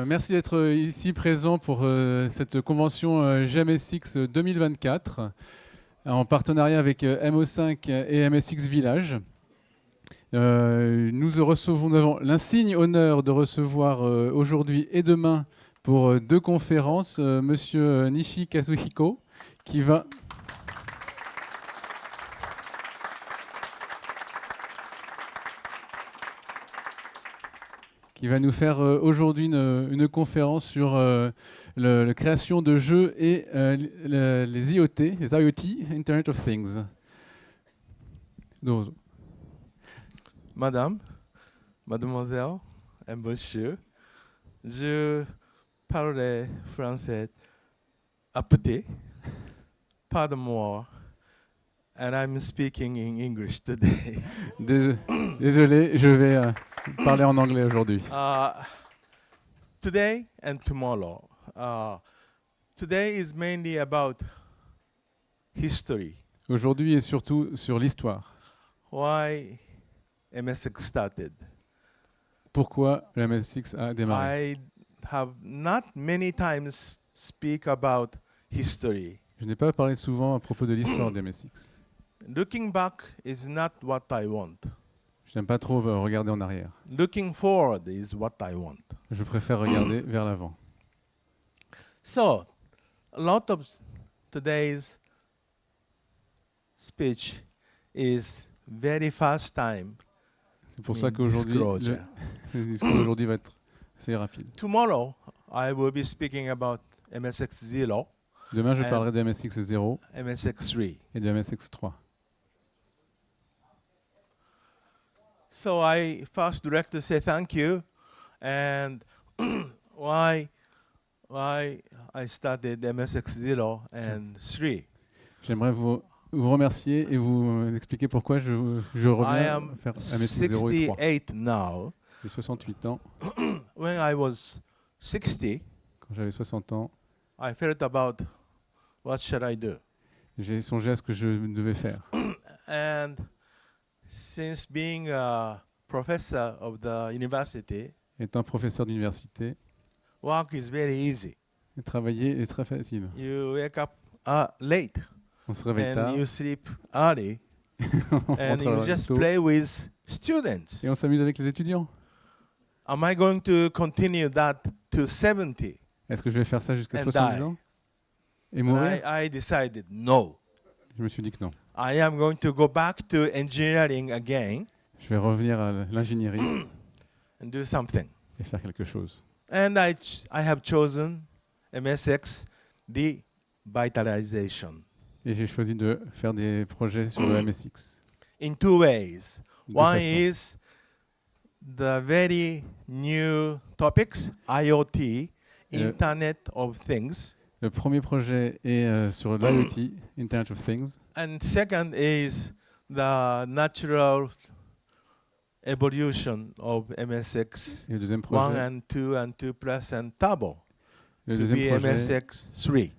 Merci d'être ici présent pour cette convention MSX 2024 en partenariat avec MO5 et MSX Village. Nous avons l'insigne honneur de recevoir aujourd'hui et demain pour deux conférences Monsieur NISHI Kazuhiko qui va... qui va nous faire aujourd'hui une conférence sur la création de jeux et les IoT, les IoT, Internet of Things. Donc, Madame, mademoiselle et monsieur, je parle français à petit, pas de moi, and I'm speaking in English today. Désolé, je vais parler en anglais aujourd'hui. Today and tomorrow. Today is mainly about history. Aujourd'hui et surtout sur l'histoire. Why MSX started. Pourquoi le MSX a démarré? I have not many times speak about history. Je n'ai pas parlé souvent à propos de l'histoire du MSX. Looking back is not what I want. Je n'aime pas trop regarder en arrière. Looking forward is what I want. Je préfère regarder vers l'avant. So, a lot of today's speech is very fast time. C'est pour ça qu'aujourd'hui, le discours d'aujourd'hui va être assez rapide. Tomorrow, I will be speaking about MSX0. Demain, je parlerai de MSX0 MSX3. et de MSX3. So I first like to say thank you, and why I started MSX0 and 3. J'aimerais vous remercier et vous expliquer pourquoi je reviens faire MSX0 et 3. 68 now. J'ai 68 ans. When I was 60, Quand j'avais 60 ans, I felt about what should I do. j'ai songé à ce que je devais faire. And since being a professor of the university, Étant professeur d'université, work is very easy. travailler est très facile. You wake up late On se réveille tard and you sleep early on and you travaille just tôt, play with students. et on s'amuse avec les étudiants. Am I going to continue that to 70? Est-ce que je vais faire ça jusqu'à And 70 die. ans et mourir? I decided no. Je me suis dit que non. I am going to go back to engineering again Je vais revenir à l'ingénierie and do something. et faire quelque chose. And I have chosen MSX Devitalization Et j'ai choisi de faire des projets sur le MSX. in two ways. De deux One façons. is the very new topics, IoT, Internet of Things. Le premier projet est sur l'IoT, Internet of Things. And second is the natural evolution of MSX Et le deuxième 1 projet, and 2 and 2 plus and Turbo le to deuxième be projet, MSX 3. et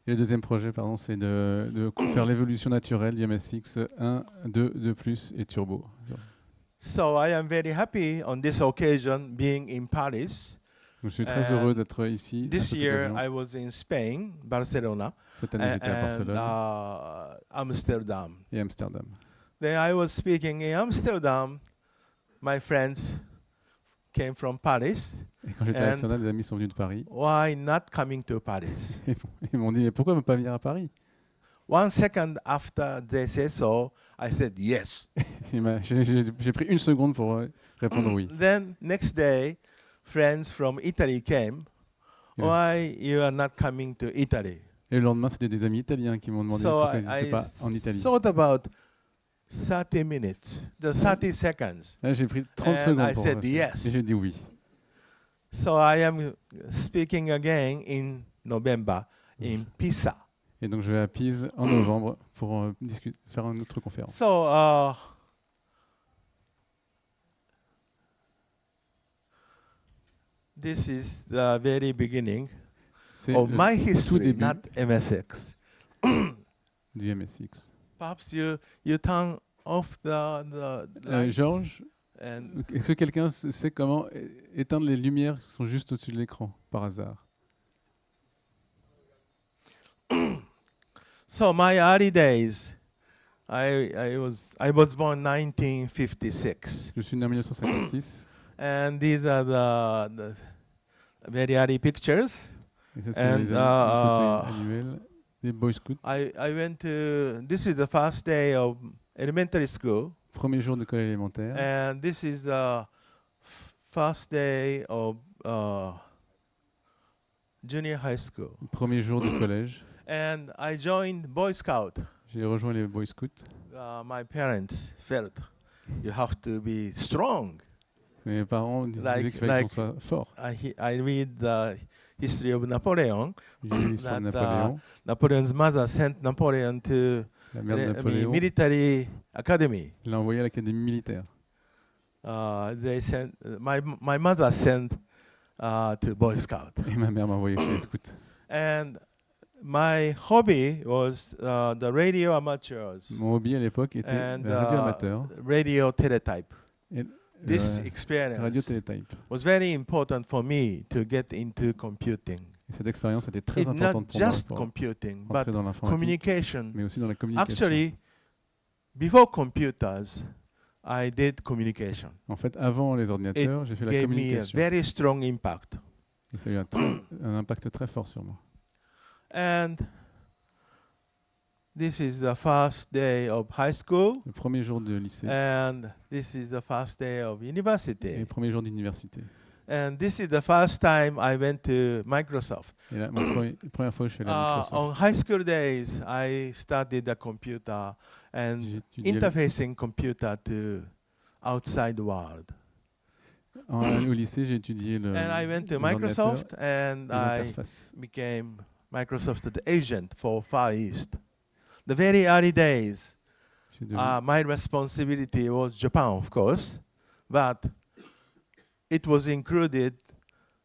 le deuxième projet, pardon, c'est de faire l'évolution naturelle du MSX 1, 2, 2+, et Turbo. So I am very happy on this occasion being in Paris. Donc, je suis très heureux d'être ici à This cette year occasion. I was in Spain, Barcelona, Cette année, j'étais à and Barcelone Amsterdam. et Amsterdam. Then I was speaking in Amsterdam. My friends came from Paris. Et quand j'étais à Amsterdam, des amis sont venus de Paris Why not coming to Paris? et ils m'ont dit « Mais pourquoi ne pas venir à Paris ?» 1 second after they said so, I said yes. J'ai pris une seconde pour répondre oui. Then next day, friends from Italy came. Yeah. Why you are not coming to Italy? Et le lendemain, c'était des amis italiens qui m'ont demandé So pourquoi ils I n'étaient pas en Italie. thought about 30 minutes, the 30 seconds. Là, j'ai pris 30 And secondes I pour said réfléchir. yes. Et j'ai dit oui. So I am speaking again in November in Pisa. Et donc, je vais à Pise en novembre pour faire une autre conférence. So this is the very beginning C'est of le my tout history, début not MSX. du MSX. Perhaps you turn off the lights. Georges, And Est-ce que quelqu'un sait comment éteindre les lumières qui sont juste au-dessus de l'écran, par hasard? so my early days, I was born 1956, Je suis né en 1956. and these are the very early pictures. Et ça, c'est And, les photos annuelles des Boy Scouts. I went to. This is the first day of elementary school, Premier jour d'école élémentaire. and this is the first day of junior high school. Premier jour du collège. And I joined Boy Scout. J'ai rejoint les Boy Scouts. My parents felt you have to be strong. Mes parents disaient qu'il fallait qu'on soit fort. I read the history of Napoleon. J'ai lu l'histoire de that, Napoléon. Napoleon's mother sent Napoleon to La mère de Napoléon military academy. l'a envoyé à l'académie militaire. They sent my mother sent to Boy Scout. Et ma mère m'a envoyé chez les scouts. And my hobby was the radio amateurs Mon hobby à l'époque était and la radio amateur. radio teletype. Et, This radio experience télétype. was very important for me to get into computing. Et cette expérience était très It's not importante pour moi just pour computing, entrer but dans l'informatique, communication. mais aussi dans la communication. Actually, before computers, I did communication. En fait, avant les ordinateurs, j'ai fait la Gave me a communication. very strong impact. Et ça a eu un impact très fort sur moi. And this is the first day of high school, Le premier jour de lycée and this is the first day of et university. le premier jour d'université. And this is the first time I went to Microsoft. Et là, la première fois que je suis allé à Microsoft, On high school days, I studied the computer and j'ai étudié interfacing computer to outside world. au lycée, j'ai étudié le And I went to les ordinateurs Microsoft et and I l'interface. became Microsoft agent for Far East. The very early days, J'ai devenu- my responsibility was Japan, of course, but it was included,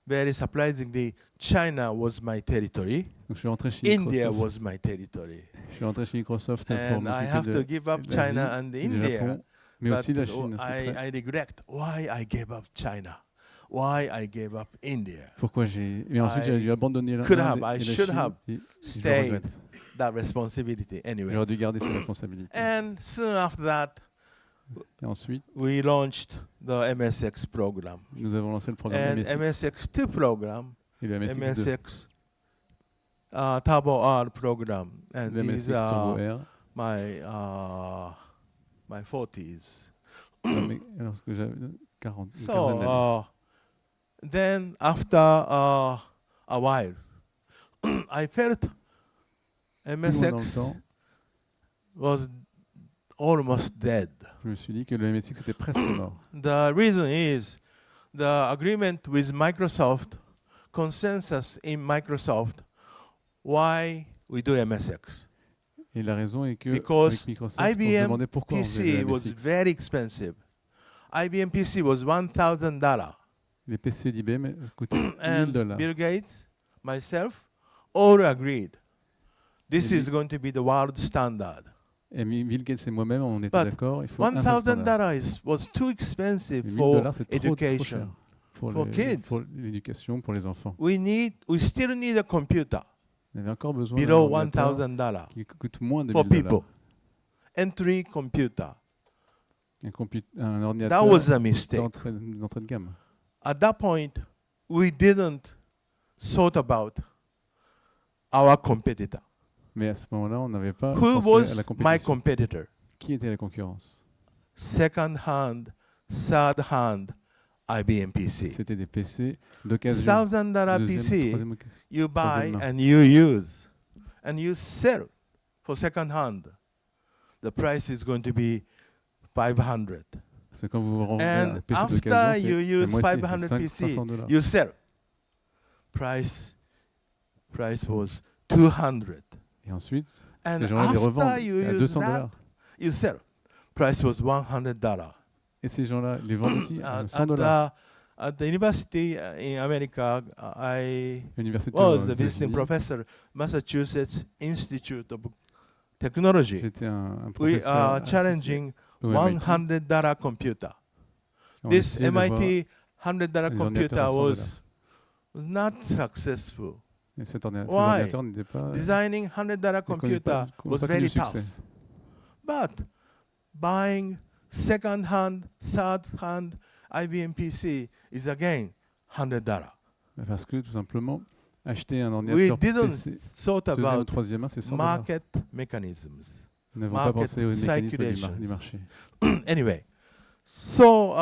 very surprisingly, China was my territory, Donc, je suis rentré chez India was Microsoft. my territory. Je suis rentré chez Microsoft pour And I m'occuper have to de give up l'Asie, China and du India. Japon, mais But aussi la Chine. C'est très- I regret why I gave up China, why I gave up India. Pourquoi j'ai... Mais ensuite, j'ai I dû abandonner l'Inde could et have, I la should Chine, have et je stayed. regrette. That responsibility anyway. J'aurais dû garder ces responsabilités. And soon after that, Et ensuite, we launched the MSX program. nous avons lancé le programme And MSX MSX2 program, et le MSX2, MSX Turbo R program. And le these MSX Turbo are R. my 40s. Lorsque j'avais 40, une So quinzaine d'années. then after a while, I felt Plus loin dans le MSX temps, was almost dead. je me suis dit que le MSX était presque mort. The reason is the agreement with Microsoft, consensus in Microsoft, why we do MSX. Et la raison est que Because avec Microsoft, on se IBM demandait pourquoi on faisait PC le was MSX. very expensive. IBM PC was $1,000. Les PC d'IBM coûtaient And $1000. Bill Gates, myself, all agreed. This Et is going to be the world standard. Et Bill Gates et moi-même, on était But d'accord, il faut un seul standard. $1,000 was too expensive Mais for $1000, c'est trop cher education. pour For kids. pour l'éducation, pour les enfants. We still need a computer On avait encore besoin d'un below ordinateur $1,000 qui coûte moins de for $1000. people. Entry computer. Un That ordinateur was a mistake. d'entrée de gamme. At that point, we didn't thought about our competitor. Mais à ce moment-là, on n'avait pas Who pensé à la was my compétition. competitor? Qui était la concurrence? Second hand, third hand, IBM PC. C'était des PC d'occasion. $1,000 Deuxième, PC troisième occasion. you buy troisième main. and you use and you sell for second hand. The price is going to be 500. C'est quand vous vendez And un PC after d'occasion, you c'est la use moitié, 500 c'est PC, $500. you sell. Price was 200. Et ensuite, And ces gens-là les revendent after you à use $200. that, you sell. Price was $100. Et ces gens-là les vendent aussi à $100. At the university in America, I L'université was aux the visiting États-Unis, professor, Massachusetts Institute of Technology. j'étais un We professeur are associé challenging au MIT. $100 computer. On a This essayé de voir- MIT $100 les computer ordinateurs à 100 was not successful. Et ces Why? ordinateurs n'étaient pas Designing $100 computer was pas very du succès. tough. But buying second-hand, third-hand IBM PC is again $100. Parce que tout simplement, acheter un We ordinateur didn't PC thought deuxième, about troisième main, c'est 100 $. market mechanisms. Nous n'avons pas market pensé aux mécanismes circulations. du marché. Anyway, so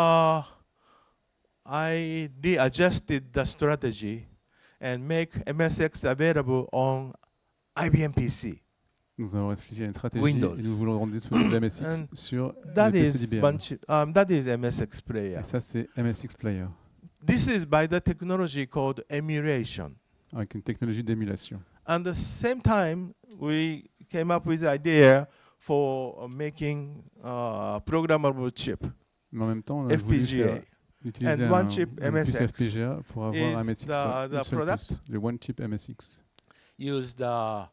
I readjusted the strategy and make MSX available on IBM PC. Nous avons réfléchi à une stratégie Windows. et nous voulons rendre disponible MSX And sur That le PC is d'IBM. that is MSX player. Et ça, c'est MSX Player, This is by the technology called emulation. avec une technologie d'émulation. At the same time, we came up with the idea for making programmable chip, Mais en même temps, on a voulu FPGA. utiliser And one chip une puce MSX FPGA pour avoir is un MSX the sur une seule product. puce, le One Chip MSX. Use the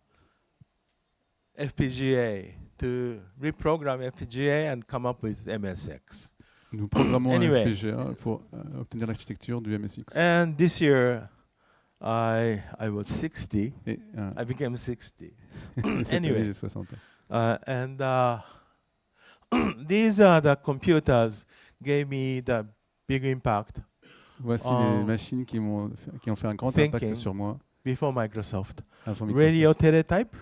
FPGA to reprogram FPGA and come up with MSX. Nous programmons Anyway. un FPGA pour obtenir l'architecture du MSX. And this year, I was 60. Et I became 60. cette Anyway. année, j'ai 60 ans. And these are the computers gave me the big impact Voici les machines qui ont fait un grand impact thinking. sur moi. before Microsoft. Avant Radio Microsoft. teletype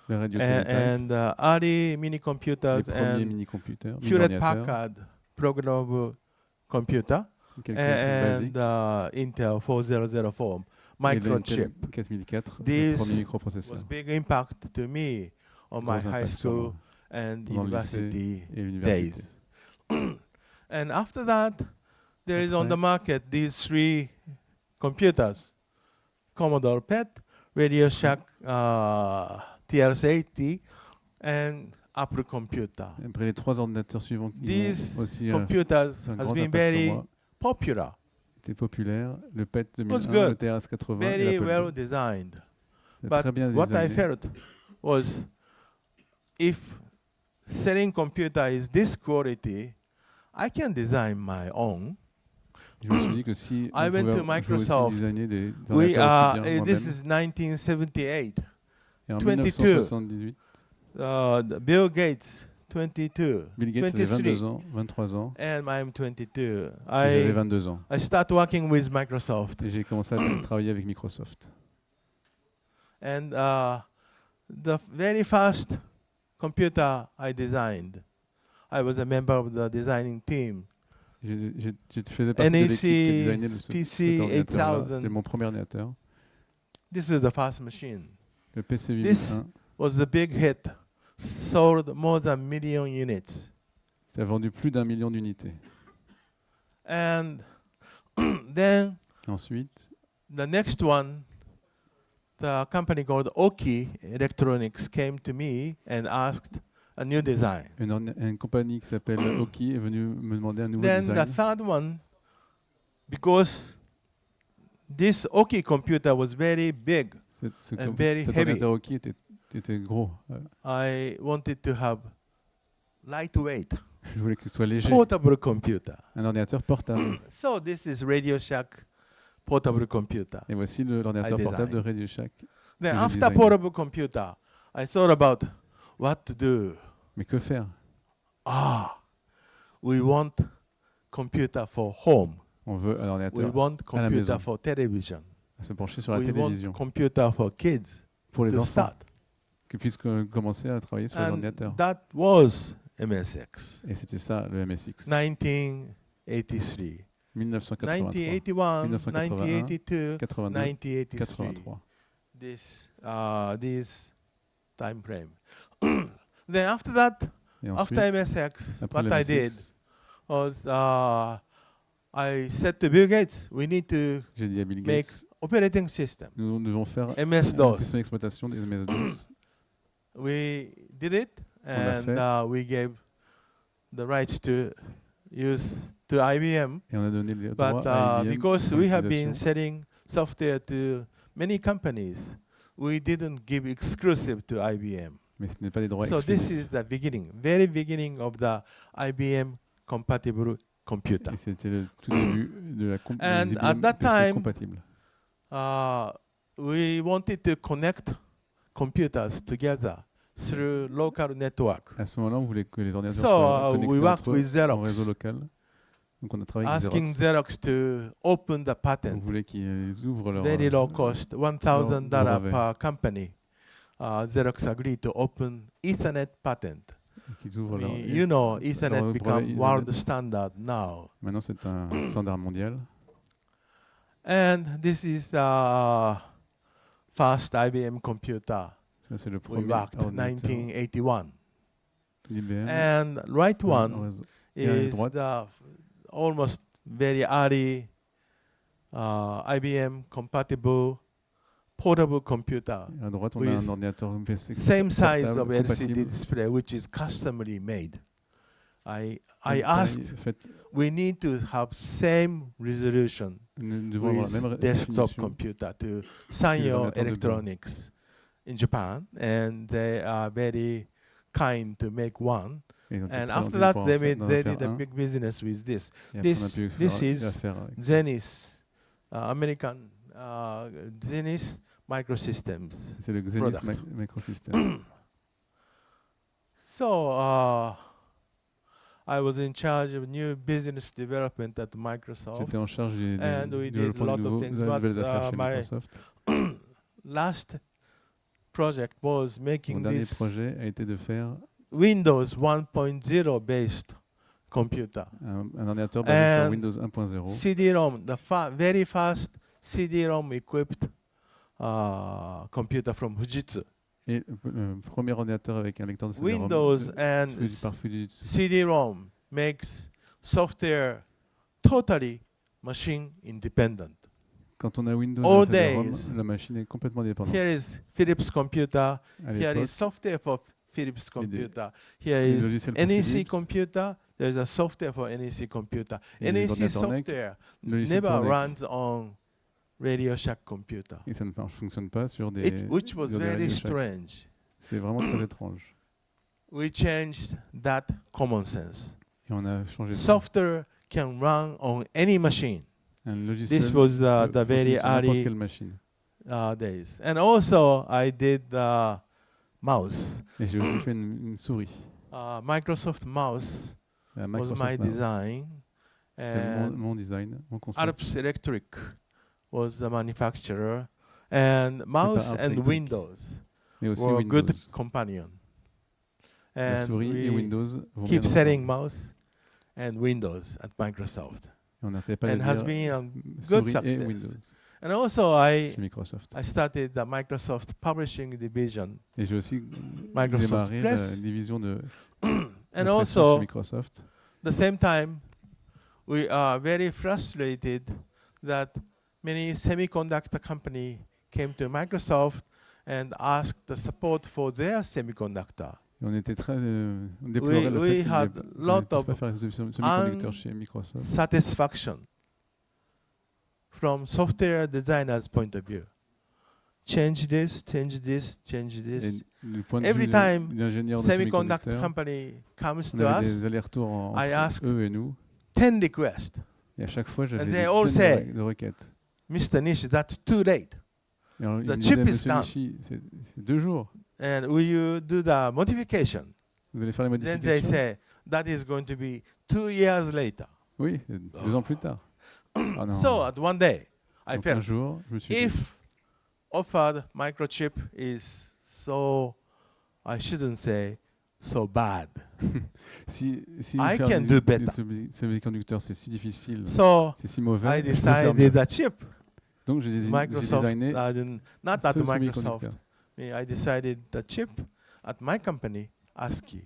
Le radio télétype, and early mini les computers premiers and mini-computers, Hewlett mini-ordinateurs, Packard programmable computer quelques trucs basiques. and Intel 4004 Et le microchip. Intel 4004, le This premier was microprocesseur. big impact to me on my Gros high impact sur school moi and pendant le lycée university et l'université. days. And after that, there is on Après. the market these three computers: Commodore PET, Radio Shack TRS-80, and Apple Computer. Après les trois ordinateurs suivants qui These ont aussi computers un has grand been impact sur very moi, popular, étaient populaires, le PET Was 2001, good. le TRS-80 et very l'Apple well II. designed. C'est But très bien what I designé. felt was, if selling computer is this quality, I can design my own. Je me suis dit que si I on went pouvait- to je pouvais Microsoft. aussi designer des We ordinateurs are, aussi bien this moi-même. is 1978. Et en 22. 1978, Bill Gates, 22. Bill Gates avait 23. 22 ans, 23 ans, And I'm 22. et j'avais I 22 ans. start working with Microsoft. Et j'ai commencé à travailler avec Microsoft. And the very first computer I designed, I was a member of the designing team. Je faisais partie de l'équipe qui NISHI designait PC cet ordinateur-là. 8000. C'était mon premier ordinateur. This is the first machine. Le PC This 8001. was a big hit. Sold more than million units. Ça a vendu plus d'1 million d'unités. And then Ensuite, the next one, the company called Oki Electronics came to me and asked a new design. une compagnie qui s'appelle Oki est venue me demander un nouveau Then the design. third one, because this Oki computer was very big, and very Cet heavy. ordinateur Oki était gros. I wanted to have lightweight, Je voulais qu'il soit léger. portable computer. Un ordinateur portable. So this is Radio Shack portable computer. Et voici l'ordinateur I portable de designed. Radio Shack. Then je after design. portable computer, I thought about what to do. Mais que faire? We want computer for home. On veut un We ordinateur want la computer maison. for television. à se pencher sur la We télévision want computer for kids pour les to enfants, start. qu'ils puissent commencer à travailler sur les And ordinateurs. that was MSX. Et c'était ça, le MSX. 1983. 1983, 1981, 1981, 1982, 82, 1983. 83. This time frame. Then after that, Et after ensuite, MSX, après what le I did MSX, was I said to Bill Gates, we need to j'ai dit à Bill make Gates, operating system, nous devons faire un MS-DOS. système d'exploitation des MS-DOS. We did it, l'a fait. and we gave the rights to use to IBM. Et on a donné les droits But à IBM because pour we have been l'utilisation. selling software to many companies, we didn't give exclusive to IBM. Mais ce n'est pas des droits So this exclusifs. is the beginning, very beginning of the IBM compatible computer. Et c'était le tout début de la And des at that PC time, compatibles. We wanted to connect computers together through local network. À ce moment-là, on voulait que les ordinateurs So, soient we connectés worked entre eux with Xerox. en réseau local. Donc on a travaillé avec Asking Xerox. Xerox to open the On patent. voulait qu'ils ouvrent leur Very low cost, $1,000 brevet. per company. Xerox agreed to open Ethernet patent. qu'ils ouvrent leur, You know, Ethernet leur become brevet world Ethernet. standard now. Maintenant, c'est un standard mondial. And this is the first IBM computer. Ça, c'est le We premier worked ordinateur 1981. d'IBM. And right en one réseau. Et à is droite, the almost very early IBM compatible portable computer. à droite, on a with un ordinateur PC Same size of portable, LCD compatible. display, which is customly made. I Taille asked, faite, we need to have same resolution nous devons avoir la même with desktop définition. computer to Sanyo ordinateurs de bureau. Electronics in Japan, and they are very kind to make one. Et ils ont été And très after gentils that, pour en they faire- d'en did faire a un. big business with this. Et après, on a This pu this faire is l'affaire avec ça. Zenith, American Zenith Microsystems. C'est le Xenis product. Microsystem. So I was in charge of new business development at Microsoft. J'étais en charge du And we did a développement lot de of nouveaux things, nouvelles but, affaires chez my Microsoft. Last project was Mon making dernier this projet a été de faire Windows 1.0 based computer. un ordinateur basé sur And Windows 1.0. CD-ROM, the very first CD-ROM equipped computer from Fujitsu. Et le premier ordinateur avec un lecteur de CD-ROM Windows and produit par Fujitsu. CD-ROM makes software totally machine independent. Quand on a Windows et All un CD-ROM, days. la machine est complètement dépendante. Here is Philips computer. À Here l'époque, is software for Philips computer. Here des is logiciels pour NEC Philips. computer. There is a software for NEC computer. Et les NEC ordinateurs NEC, software logiciel never pour NEC. runs on Radio Shack computer, Et ça ne fonctionne pas sur des which was sur des very Radio Shack. strange. C'est vraiment très étrange. We changed that common sense. Et on a changé ça. Software can run on any machine. Un logiciel This was peut the very fonctionner sur n'importe early quelle machine. days. And also, I did the mouse. Et j'ai aussi fait une souris. Microsoft mouse La was Microsoft my Mouse. design. C'était And mon design, mon concept. Alps Electric was the manufacturer. And mouse Alps and Electric. Windows Mais aussi were a Windows. good companion. La And souris et we Windows vont bien keep selling ensemble. mouse and Windows at Microsoft. Et on n'arrêtait pas de And has dire been a souris good et success. Windows And also, chez Microsoft. I started the Microsoft Publishing Division. Et j'ai aussi Microsoft démarré la Press. division de And pression also, chez Microsoft. the same time, we are very frustrated that many semiconductor company came to Microsoft and asked the support for their semiconductor. Et on était très, on déplorait le We fait qu'ils had ne lot puissent of pas faire les semi-conducteurs chez Microsoft. Satisfaction from software designer's point of view. Change this, change this, change Et this. du point de Every vue time d'ingénieur de Semiconductor semi-conducteurs, company comes on to avait us, des allers-retours entre I asked eux et nous. 10 requests. Et à chaque fois, j'avais And des they all say, dizaines de requêtes. Mr. Nishi, that's too late. Et alors, il the me chip disait, is Monsieur done. Nishi, c'est 2 jours. And will you do the modification? Vous allez faire les Then they modifications. say, that is going to be 2 years later. Oui, 2 ans plus tard. Ah non. So at one day, I Donc un felt, jour, je me suis dit, if offered microchip is so, I shouldn't say, so bad. si I faire can des- do des better. semi-conducteurs, c'est si difficile, So c'est si mauvais, I je peux faire mieux. decided a chip. Donc j'ai Microsoft, designé not at ce Microsoft. semi-conducteur. I decided the chip at my company, ASCII.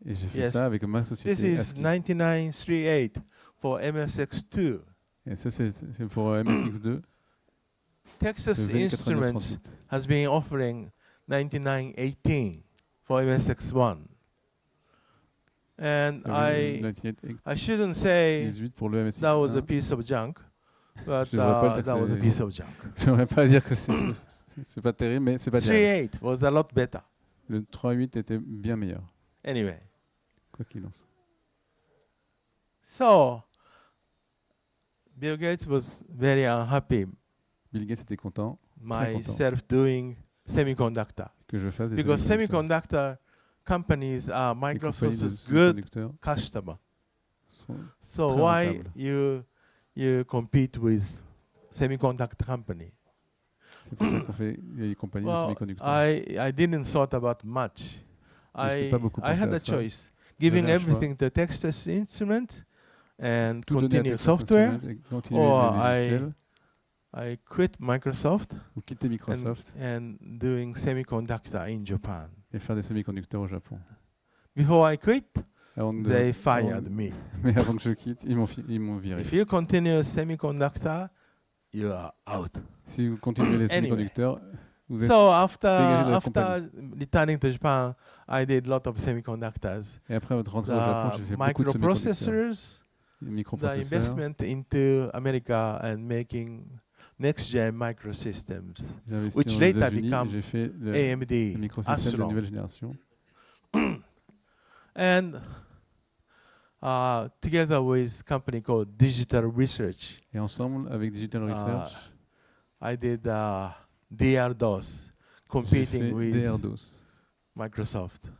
Et j'ai fait Yes. ça avec ma This société is ASCII. 9938 for MSX2. Et ça, c'est pour MSX2, Texas le Instruments 2938. has been offering 9918 for MSX1. And Le I shouldn't say 18 pour le MSX1. that was a piece of junk, but Je devrais pas le that was a taxer. piece of junk. J'aimerais pas dire que c'est pas terrible, mais c'est pas terrible. 38 was a lot better. Le 3.8 était bien meilleur, Anyway, quoi qu'il en soit. so Bill Gates was very unhappy Bill Gates était content myself doing semiconductor que je fasse des because semi-conducteurs. semiconductor companies are Les compagnies de Microsoft's good semi-conducteurs customer. sont So très why rentables. you compete with semiconductor company? C'est pour ça qu'on fait les compagnies de Well, semi-conducteurs. I didn't thought about much. Mais j'étais pas beaucoup I pensé had à a ça. choice, giving J'avais un choix. everything to Texas Instruments and Tout donner à continue Texas software, Instruments et continuer or les logiciels I quit Microsoft ou quitter Microsoft and doing semiconductor in Japan. et faire des semi-conducteurs au Japon. Before I quit, Avant de- they avant- fired me. Mais avant que je quitte, ils m'ont viré. If you continue semiconductor, you are out. Si vous continuez les Anyway. semi-conducteurs, vous êtes... So after dégagé de la returning to Japan, I did a lot of semiconductors. Et après votre rentrée au Japon, j'ai The fait beaucoup de semi-conducteurs. microprocessors, Les the microprocesseurs. investment into America and making next-gen microsystems, J'ai investi which aux later États-Unis et become j'ai fait le AMD, microsystème de Astron. nouvelle génération. And together with a company called Digital Research, Et ensemble, avec Digital Research, I did DR-DOS, j'ai competing fait with DR-DOS Microsoft.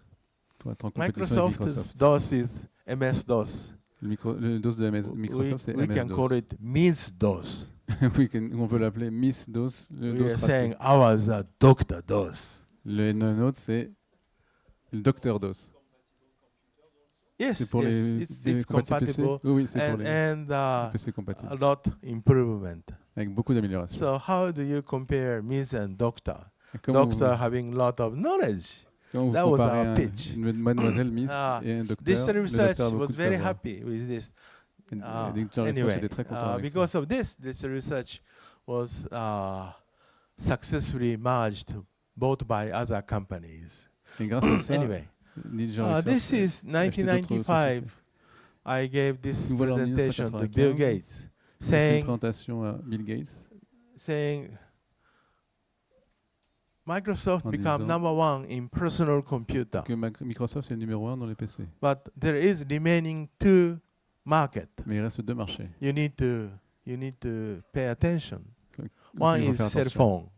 pour être en compétition avec Microsoft's Microsoft. DOS is MS-DOS. Le DOS de Microsoft, c'est We can call MS-DOS. it MS-DOS. Oui, on peut l'appeler Miss DOS, le We DOS are raté. saying ours are Dr. DOS. Le nôtre, c'est le Docteur DOS. Yes, C'est pour yes, les it's compatibles PC. compatible Oui, c'est pour les and PC compatibles. a lot improvement. Avec beaucoup d'améliorations. So how do you compare Ms. and Doctor? Et comment Doctor vous, having lot of knowledge. comment vous that was comparez our pitch. une mademoiselle Miss et un docteur, Digital le Research docteur a beaucoup was de very savoir. happy with this. Et Digital Research Anyway, était très content avec ça. because of this, Digital Research was successfully merged both by other companies. Et grâce à ça, Anyway, Digital Research this is a acheté d'autres 1995. sociétés. I gave this Nous voilà en presentation to 1995. Bill Gates, J'ai fait une saying présentation à Bill Gates Microsoft en become disant number one in personal computer, que Microsoft est le numéro 1 dans les PC. but there is remaining two market. Mais il reste deux marchés. You need to pay attention. Donc, One il faut is faire cell attention. phone,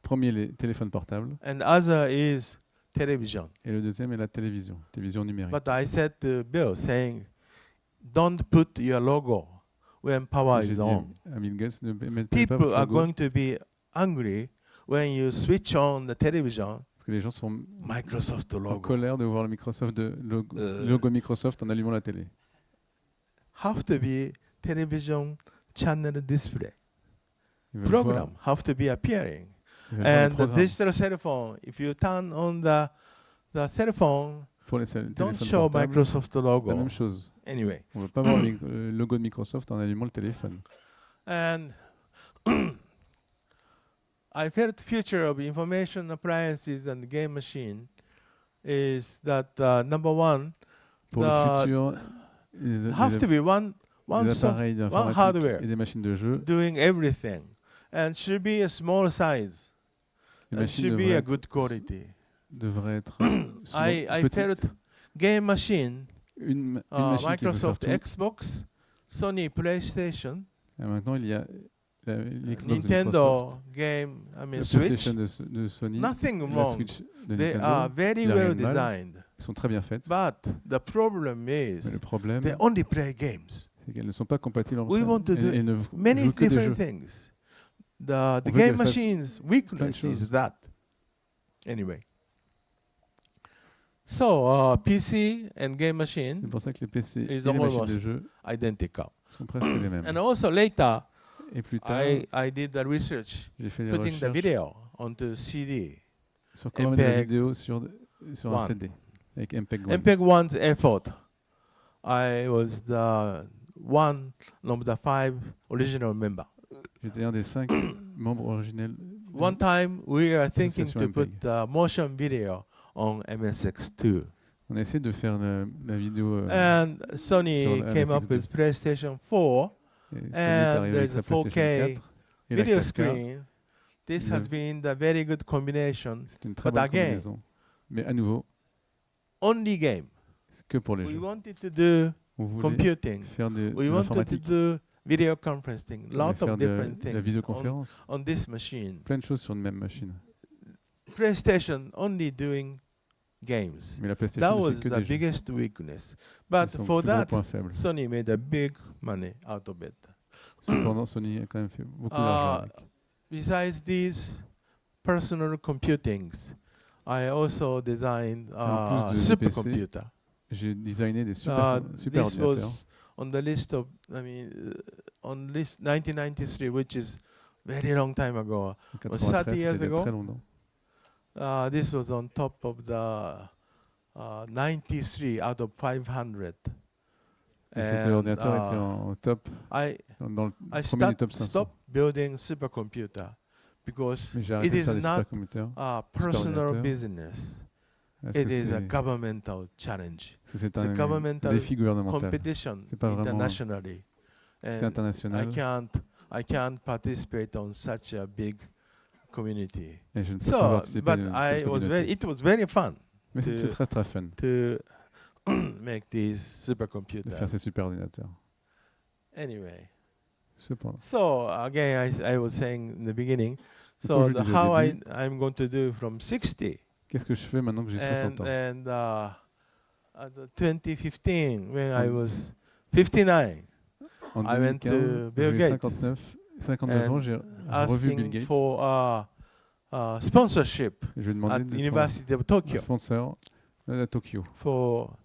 Premier, les téléphones portables. and other is television. Et le deuxième est la télévision numérique. But I said to Bill, saying, don't put your logo when power J'ai is dit on. à Bill Gates, ne mettez pas People votre are logo, going to be angry when you switch on the television, parce que les gens sont Microsoft en logo. colère de voir le logo Microsoft en allumant la télé. Have to be television channel display. Ils veulent voir- Program have to be appearing. ils veulent voir le And the programme. digital cell phone, if you turn on the cell phone, Pour les don't téléphones show portables, Microsoft la logo. même chose. Anyway, On ne veut pas voir le logo de Microsoft en allumant le téléphone. and I felt future of information appliances and game machine is that number one, Pour le The- futur, les have to be one appareils d'informatique hardware. et des machines de jeu, doing everything, and should be a small size, les and machines should be devraient a être, good quality. devraient être I petites. felt game machine, Une machine qui peut faire Microsoft tout. Xbox, Sony PlayStation, Et maintenant, il y a l'Xbox de Nintendo Microsoft, game, la Switch. PlayStation de Sony, Nothing la wrong. Switch de They Nintendo. are very il y a well rien de mal. designed, Elles sont très bien faites. but the problem Mais le is problème, they only play games. c'est qu'elles ne sont pas compatibles entre We elles. want to do Elles ne Many jouent que des different jeux. things. The On veut game qu'elles fassent machine's weakness choses. is that. Anyway. So PC and game machine C'est pour ça que les PC et Is les machines de almost jeu identical. sont presque les mêmes. And also later, Et plus tard, I did the research, j'ai fait des putting the recherches video onto CD. sur comment mettre la MPEG vidéo sur un One. CD avec MPEG 1. MPEG 1's effort. I was the one of the 5 original member. J'étais un des 5 membres originels. One time we are thinking Association to put MPEG. the motion video on MSX2. On a essayé de faire la vidéo. And sur Sony le came up MSX2. with PlayStation 4 Et Sony est and arrivé there's avec sa a PlayStation 4K 4 et la video 4K. screen. This Il has a- been the very good combination. C'est une très But bonne again, combinaison. Mais à nouveau, Only game. c'est que pour les We jeux. wanted to do On voulait computing. faire de We wanted to l'informatique. do video conferencing, On lot va faire of different la things visioconférence. on this machine. Plein de choses sur une même machine. PlayStation only doing games. Mais la That PlayStation ne was fait que the des jeux. biggest weakness. C'est But son for plus gros that, point faible. Sony made a big money out of it. Cependant, Sony a quand même fait beaucoup d'argent avec. Besides these personal computings, I also designed En plus a de supercomputer. J'ai designé des super This ordinateurs. was on the list of, on list 1993, which is very long time ago. En 30 93, years c'était il y a ago. très longtemps. This was on top of the 93 out of 500. Et cet ordinateur était en top, dans le I premier du top 500. stopped building supercomputer because Mais j'ai it arrêté de faire is des not supercomputers. a personal ordinateur. business. Parce It que is a c'est governmental challenge. parce que c'est It's a un governmental défi gouvernemental. competition C'est pas vraiment- internationally. C'est And international. I can't participate on such a big community. Et je ne peux pas So, participer but à une telle communauté. it was very fun Mais c'est très très fun to make these de faire supercomputers. ces super ordinateurs. Anyway, Cependant, so again, I was saying in the beginning, Comme so je disais au how début, I'm going to do from 60 qu'est-ce que je fais maintenant que j'ai 60 ans? and at the 2015 when I En- was 59, En I went 2015, to Bill j'avais Gates 59 ans, and j'ai revu Bill asking Gates. for sponsorship Et je lui ai at demandé de University of un Tokyo sponsor à Tokyo for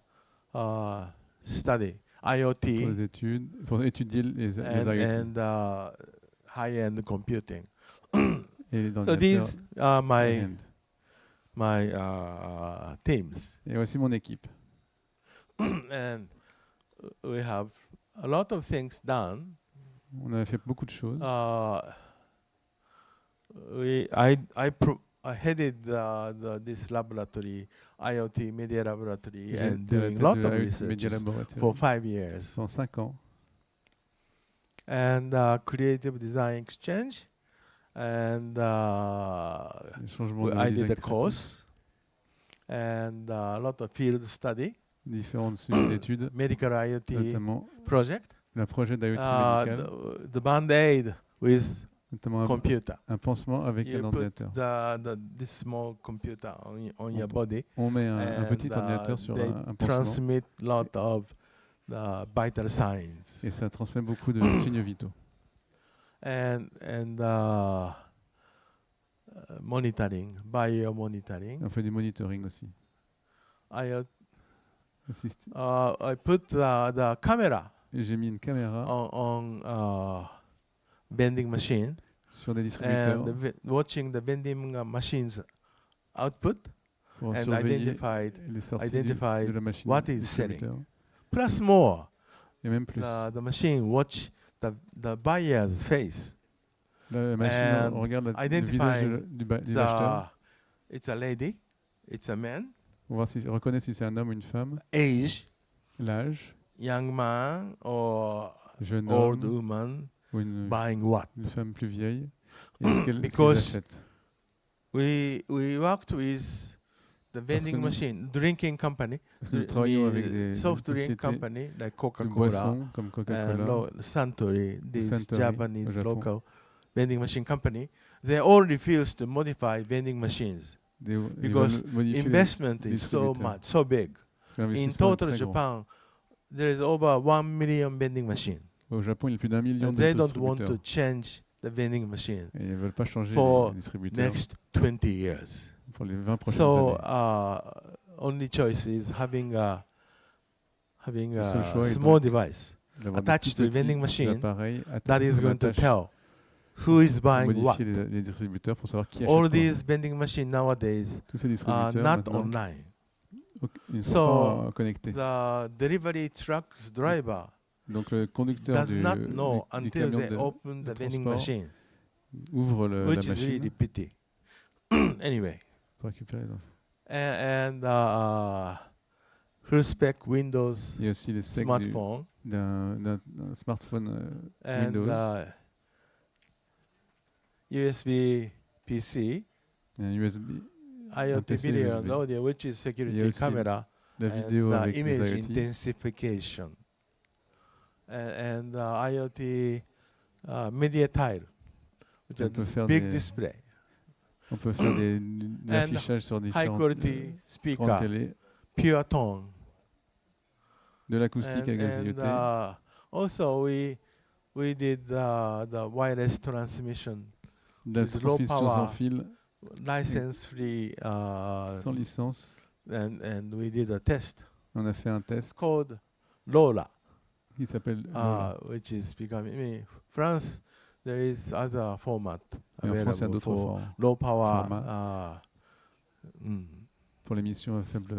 study pour IoT les études, pour étudier les IoT and high-end computing. et les So ordinateurs these are high-end. my teams, Et voici mon équipe. and we have a lot of things done. On avait fait beaucoup de choses. I headed this laboratory, IoT Media Laboratory, J'ai and été à la doing tête a lot de of IoT Media research Laboratory for 5 years. pendant 5 ans. And creative design exchange, and Les changements de I design did a créatif, course, and a lot of field study, différentes suites d'études, medical IoT notamment project, le projet d'IoT médical, the band-aid with notamment computer. un pansement avec You un put ordinateur. this small computer on your body, On met un petit and ordinateur sur they un pansement transmit lot of the vital signs et ça transmet beaucoup de signes vitaux. and monitoring, bio-monitoring. On fait du monitoring aussi. I Assist- put the camera et j'ai mis une caméra on vending machine sur des distributeurs and watching the vending machines output pour and surveiller identified les sorties identified de la machine what is distributeur. plus more. Et même plus. The machine watch the buyer's face. La machine and regarde le visage identifying des acheteurs it's a lady, it's a man, pour voir s'il reconnaît si c'est un homme ou une femme, age, l'âge, young man or jeune old homme woman ou une buying what. femme plus vieille, et ce qu'elle Because achète. We worked with the vending nous- machine, drinking company, Parce que nous travaillons avec des soft drink sociétés company like de Coca-Cola boissons comme and Coca-Cola, Suntory, this Suntory Japanese au Japon. local vending machine company. They all refuse to modify vending machines ils because veulent modifier investment is so distributeurs. much, so big. In L'investissement est total très grand. Japan, there is over 1 million vending machines. Au Japon, il y a plus d'1 million And de they don't want to distributeurs. change the vending machine Et ils ne veulent pas changer for les distributeurs next 20 years. pour les 20 prochaines So années. only choice is having a Le seul choix est small donc device d'avoir des attached tout to the vending petits machine appareils that is qu'on going to attache tell who is pour buying what. modifier les distributeurs pour savoir qui achète All quoi. these vending machines nowadays Tous ces are distributeurs not maintenant, online. ils ne So, sont pas connectés. The delivery truck's driver Donc le conducteur does du not know du until camion they open de the vending transport machine, ouvre la which is machine really pity. Anyway, pour récupérer les infos. and full spec Windows Il y a aussi les specs smartphone d'un smartphone and Windows, USB PC, un USB, IoT PC video USB. and audio, which is Il y a security aussi camera, la and vidéo avec image les IoT, intensification. and IoT media tile, which On is peut faire big des- display, On peut faire de l'affichage sur high différentes quality grandes speaker, télé, pure tone. de l'acoustique avec des And IoT. also we did the wireless transmission, De la with low transmission sans power, fil, license free, sans licence. and we did a test. On a fait un It's test called Lola, qui s'appelle Lola. which is becoming. I mean, France, there is other format Et en France, il y a available d'autres for formats low power. formats. Pour l'émission à faible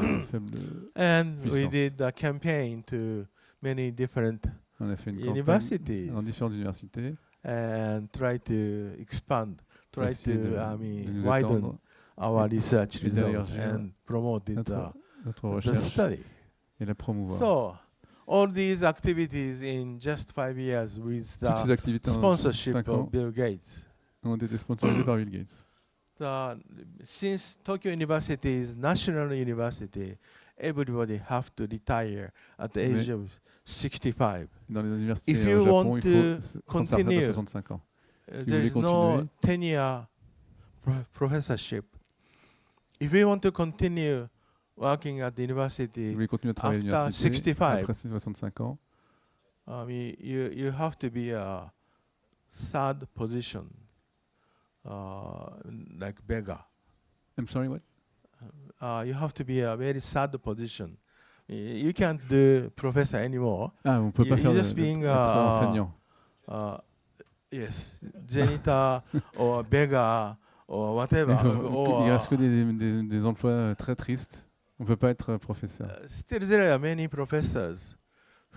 And we puissance. did a campaign to many different On a fait une campagne universities dans différentes universités. and try to expand, Pour try essayer to, de nous widen étendre our research et results d'élargir and promote it, notre the recherche study. et la promouvoir. So, all these activities in just 5 years with Toutes ces the activités en sponsorship 5 ans of Bill Gates. ont été sponsorisées par Bill Gates. Since Tokyo University is national university, everybody have to retire at the age of 65. Dans les universités If au you Japon, want il to faut prendre sa retraite à continue, 65 ans. Si vous there voulez is no continuer, tenure professorship. If you want to continue working at the si vous university, voulez continuer à travailler à after l'université 65, après 65 ans, you have to be a third position, like beggar. I'm sorry, what? You have to be a very sad position. You can't do professor anymore. Ah, on peut pas You- faire you're de, just being, être enseignant. Yes, janitor or beggar or whatever. Il reste que des emplois très tristes. On peut pas être professeur. Still, there are many professors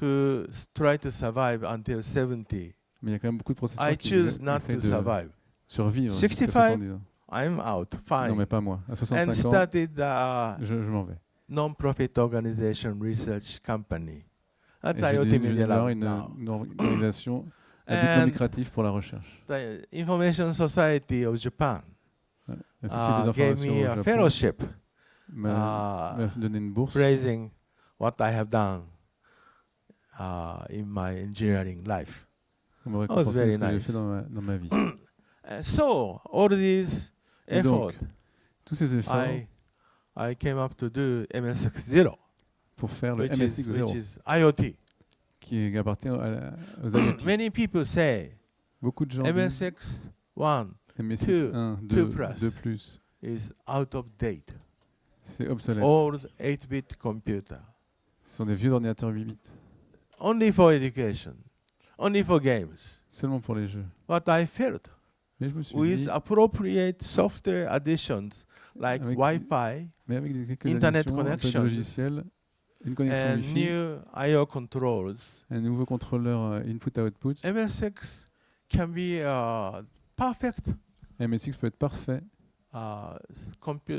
who try to survive until 70. Mais il y a quand même beaucoup de professeurs I qui choose not essaient to de survive. survivre jusqu'à 65, 70 ans. I'm out, Non, fine. mais pas moi. À And 65 ans, started je m'en vais. non-profit organization research company. That's Et je IoT Media démarre Lab now. une organisation à but non And lucratif pour la recherche. the Information Society of Japan La Société gave d'information me au a Japon fellowship m'a donné une bourse praising what I have done in my engineering life. pour me That was récompenser de very ce que j'ai nice. fait dans ma vie. So all these Et donc, efforts, tous ces efforts I came up to do MSX0, pour faire le which MSX0 is IoT. qui appartient aux IoT. Many people say Beaucoup de gens disent MSX1 MSX1, 2 2, plus. 2+, is out of date. c'est obsolète. Old 8-bit computer. Ce sont des vieux ordinateurs 8 bits, Only for education. Only for games. seulement pour les jeux. But I felt Mais je me suis with dit, appropriate software additions like Avec- Wi-Fi mais avec quelques Internet additions, un peu de connections logiciel, une connexion and Wi-Fi, new I/O controls, un nouveau contrôleur input-output, MSX can be a perfect MSX peut être parfait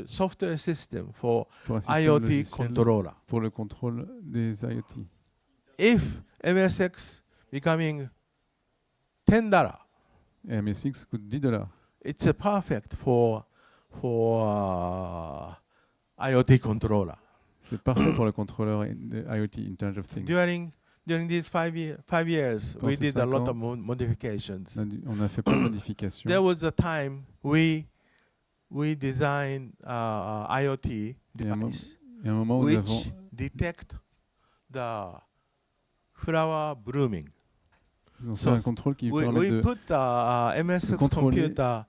software system for pour un système IoT logiciel controller. pour le contrôle des IoT. If MSX becoming $10, Et MSX coûte $10. it's a perfect for IoT controller. C'est parfait pour le contrôleur de IoT, Internet of Things. During these 5 years, Pendant we ces did a 5 lot ans, of modifications. On a fait plein de modifications. There was a time we designed IoT Il y a device un moment où nous avons which detect the flower blooming. fait un contrôle qui permet We de put the MSX contrôler computer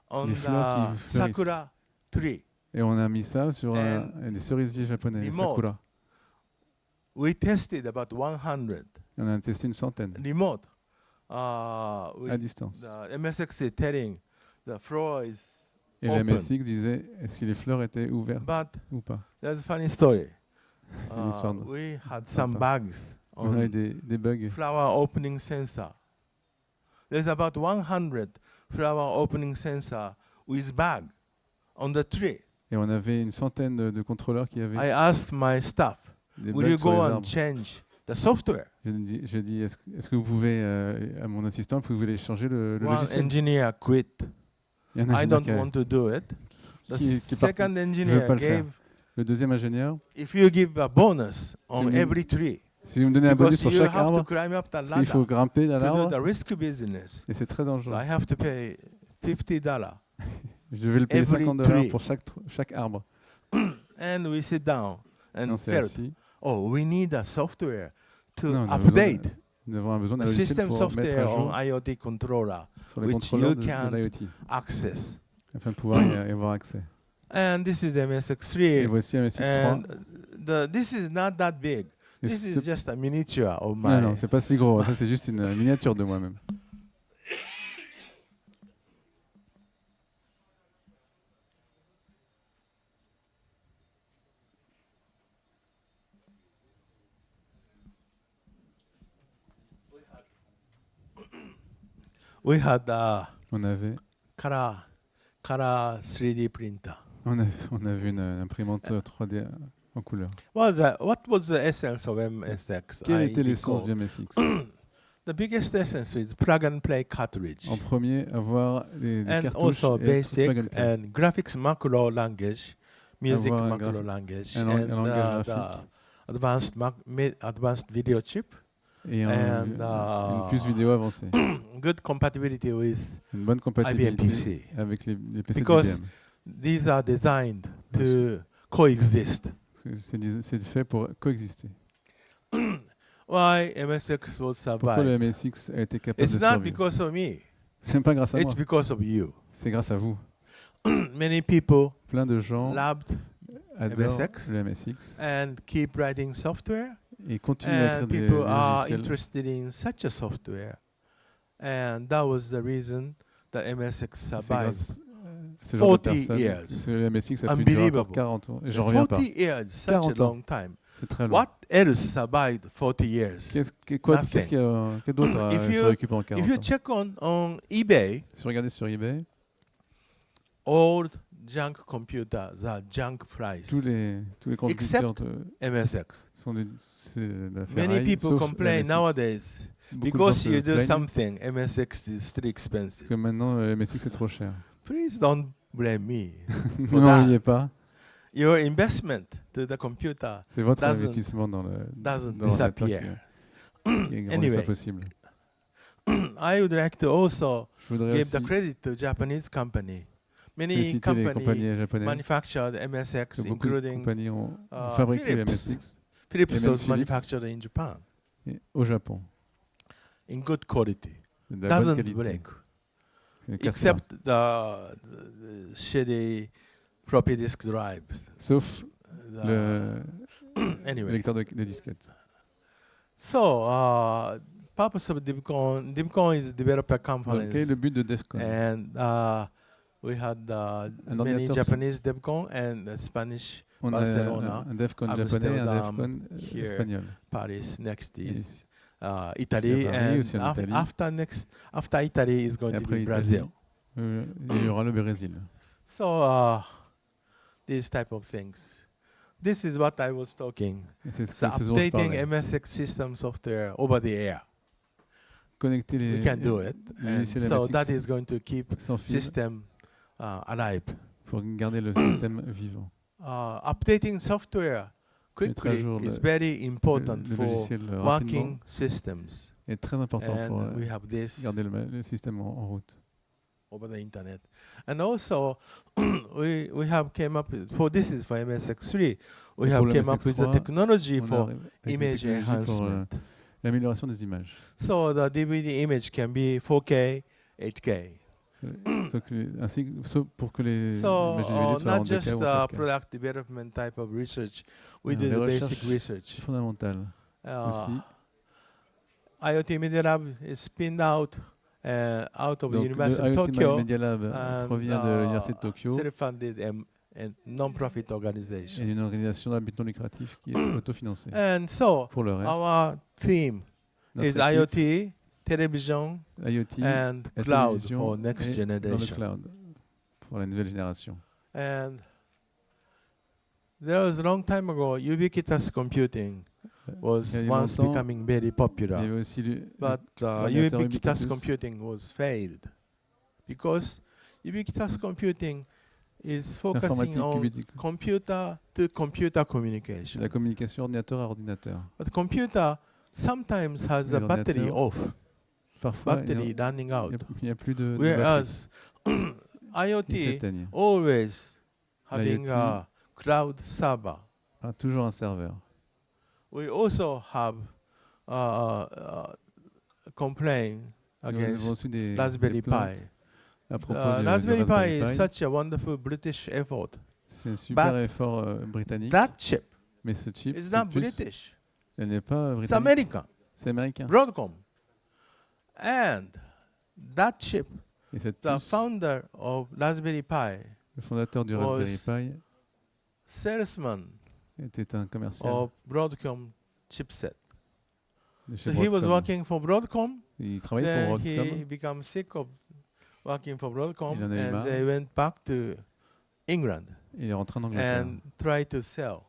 on les fleurs the qui fleurissent. sakura tree. Et on a mis ça sur And des cerisiers japonais, les remote. sakura. We tested about 100 Et on a testé une centaine remote. à distance. The MSX is telling the floor is Et open. la MSX disait est-ce que les fleurs étaient ouvertes But ou pas. there's a funny story. C'est une histoire de... We had some Sympa. bugs On a eu on des bugs. flower opening sensor. There's about 100 flower opening sensor with bug on the tree. Et on avait une centaine de contrôleurs qui avaient I asked my staff, des will you bugs sur go les and arbres. change the software? Je dis est-ce que vous pouvez, à mon assistant, vous pouvez changer le One logiciel. engineer quit. Il y en a I un don't qui a- want to do it. The qui est parti. second Je veux engineer pas le faire. gave, Le deuxième ingénieur, if you give a bonus on mis- every tree, Si vous me donnez un bonus Because pour you chaque have to arbre, climb up the parce qu'il faut ladder grimper dans to do the l'arbre, risk business. et c'est très So dangereux. I have to pay $50. Je devais le payer every $50 tree. pour chaque arbre. And we sit down Et and on s'est felt, assis. oh, we need a software to Non, on a besoin update Nous avons besoin d'un the logiciel system pour mettre software à on jour IoT controller sur les which contrôleurs you de can l'IoT, access. afin de pouvoir y avoir accès. And this is the Et MSX3. voici un MSX3. And this is not that big. Et This is c'est- just a miniature of Non, my. non, c'est pas si gros. Ça, c'est juste une miniature de moi-même. We had a On avait color 3D printer. On a vu une imprimante 3D en couleur. What was the essence of MSX? Quelle I était l'essence recall. du MSX? The biggest essence is plug and play cartridge. En premier, avoir des And cartouches also et être basic plug and play. and graphics macro language, music Avoir un macro graphi- language, un and langage the graphique. advanced video chip, Et and une puce vidéo avancée. good compatibility with Une bonne IBM compatibilité PC. avec les PC Because d'IBM. these are designed to coexist. C'est fait pour coexister. Why MSX will Pourquoi le survive? MSX a été capable It's de not survivre? because of me. C'est pas grâce à moi, It's because of you. c'est grâce à vous. Many people Plein de gens loved adorent MSX. le MSX and keep writing software. et continuent à And écrire des people are logiciels. interested in such a software. And that was the reason that MSX C'est survived. grâce à ce genre de 40 personnes years. que le MSX a pu durer encore Unbelievable. 40 ans. Et j'en reviens 40 pas. years, such a 40 ans. long time. C'est très long. What else survived 40 years? Qu'est-ce Nothing. que d'autre a If you- survécu pendant 40 If you ans? check on eBay, Si vous regardez sur eBay, old junk computers are junk price. tous les constructeurs MSX. sont c'est de la Many ferraille, people sauf complain le MSX. nowadays Beaucoup de because gens you se do plaignent something, MSX is still expensive. que maintenant le MSX est trop cher. Please don't blame me. Ne For m'en that. veuillez pas, Your investment to the computer c'est votre doesn't- investissement dans doesn't l'ordinateur disappear. qui rend ça Anyway. possible. I would like to also Je voudrais give the aussi credit to Japanese company. Many féliciter les companies compagnies japonaises, manufactured MSX, que beaucoup de including compagnies ont fabriqué le Philips. MSX Philips Et même was Philips. manufactured in Japan au Japon. in good quality. C'est de la bonne Doesn't qualité. break, Ça ne casse pas. except the shitty floppy disk drive. Sauf The- le Anyway, lecteur de disquette. so purpose of DevCon is developer Donc, quel est conference. le but de DEFCON? And we had many ordinateur Japanese DevCon and Spanish On a Barcelona, un DEFCON japonais et un Amsterdam, DEFCON here. espagnol. Paris. Next Et is Italy, Paris, and aussi en Italie. after Italy is going Et to après be l'Italie, Brazil. il y aura le Brésil. So these type of things. This is what I was talking. Et c'est So ce dont je updating parlais. MSX system software over the air. Connecter les We can do it. And logiciels so MSX that is going to keep sans fil system alive. pour garder le système vivant. Updating software Mettre à quickly jour is very important le for logiciel rapidement working systems. est très important pour And we have this garder le système en route. over the internet. And also, we have came up with, for this is for MSX3, we Et have pour le came up with the MSX3, technology On for arrive avec une image technologie pour enhancement. l'amélioration des images. So the DVD image can be 4K, 8K. Ainsi, pour que les So images DVD soient en not 2K just ou en 4K. product development type of research, we do Les the recherches basic research. fondamentales aussi. IoT Media Lab is spinned out of the Donc, University le of IoT Tokyo, Media Lab and provient de l'Université de Tokyo self-funded and non-profit et organization. d'une organisation à but non lucratif qui est autofinancée. And so Pour le reste, our theme notre is équipe, IoT, television, IoT and la cloud télévision for next et dans le generation. cloud pour la nouvelle génération. And there was a long time ago, ubiquitous computing was Il y a eu once longtemps, becoming very Il y popular. avait aussi But l'ordinateur ubiquitous ubiquitous. computing was failed because ubiquitous computing is focusing on L'informatique computer to computer communication. la communication ordinateur à ordinateur. But computer sometimes has the battery L'ordinateur, off, Parfois, battery running out. il n'y a plus de batterie. Whereas Il IoT s'éteigne. always having L'IoT a cloud server. Toujours un serveur. We also have complaint Nous avons against aussi des Raspberry Pi. plaintes à propos du Raspberry Pi Raspberry is Pi. such a wonderful British effort. C'est un super But effort britannique. That chip Mais ce chip, is cette not puce, British. elle n'est pas It's britannique. American. C'est américain. Broadcom. And that chip, Et cette the puce, founder of Raspberry Pi, le fondateur du was Raspberry Pi, salesman était un commercial of Broadcom chipset. de So chez he was Broadcom. working for Broadcom. Il travaillait pour Then he Broadcom. became sick of working for Broadcom, Il en a eu and marre. they went back to England Il est rentré en Angleterre. and tried to sell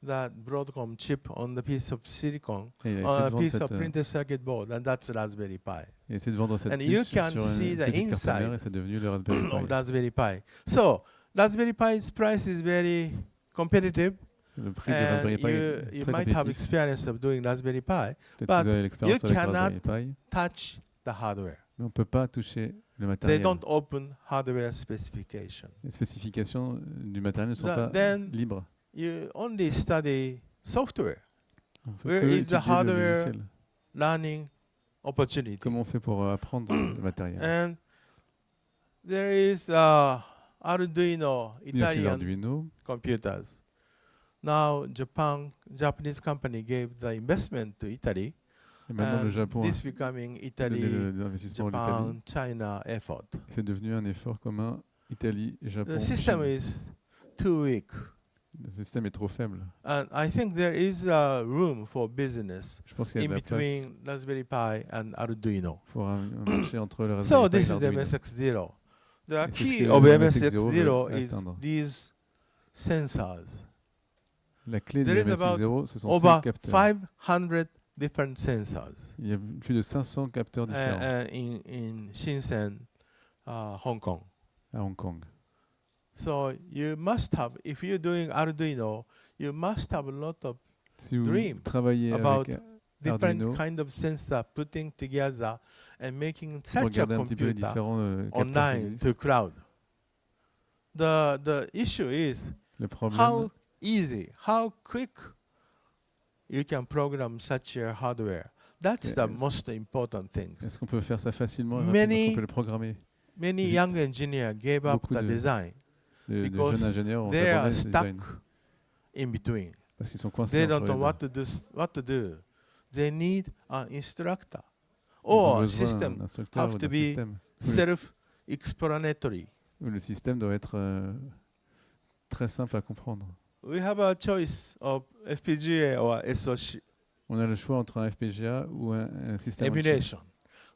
that Broadcom chip on the piece of silicon, Et il a on essayé a de vendre piece of cette, printed circuit board, and that's Raspberry Pi. il a essayé de vendre cette And you puce can sur see une the petite carte mère inside et c'est devenu le Raspberry of Pi. Raspberry Pi. So Raspberry Pi's price is very competitive, Le prix de and Raspberry Pi you est très might have compétitif. experience of doing Raspberry Pi, Peut-être que but vous avez l'expérience you avec cannot Raspberry Pi, touch the hardware. mais on ne peut pas toucher le They matériel. don't open hardware specification. Les spécifications du matériel ne sont pas Then libres. you only study software, On peut Where que is the étudier le hardware? logiciel. learning opportunity. Comment on fait pour apprendre le matériel? And there is Arduino, Il y a aussi Italian l'Arduino. computers. Now Japanese company gave the investment to Italy, Et maintenant, le and Japon this a becoming donné Italy, l'investissement en Italie. Japan, China effort. C'est devenu un effort commun Italie, Japon, The system Chine. is too weak, Le système est trop faible. and I think there is room for business Je pense qu'il y a in de la place between Raspberry Pi and Arduino. pour un marché entre le So Raspberry Pi et this is the l'Arduino. MSX0. The Et c'est ce key que of le MSX0 veut is atteindre. these sensors. La clé du There is MSX0, ce sont Over ces capteurs. 500 different sensors Il y a plus de 500 capteurs différents in Shenzhen, Hong Kong. à Hong Kong. So you must have, if you're doing Arduino, you must have a lot of Si vous Dream travaillez about avec different Arduino, kind of sensor putting together and making pour such a regarder un petit peu les computer différents capteurs qui online existent. to cloud. The issue is Le problème, how easy, how quick you can program such a hardware. That's the Yes. most important thing. est-ce qu'on peut faire ça facilement et rapidement? Many- Est-ce qu'on peut le programmer? Many Vite. young engineers gave up Beaucoup the de- design De because jeunes ingénieurs ont they are abandonné ce stuck design in between. parce qu'ils sont coincés They entre don't les know deux. what to do. They need an instructor Ils ont or a besoin system d'un instructeur have ou to d'un be système self-explanatory. où le système doit être très simple à comprendre. We have a choice of FPGA or SOC On a le choix entre un FPGA ou un système on-chip, emulation.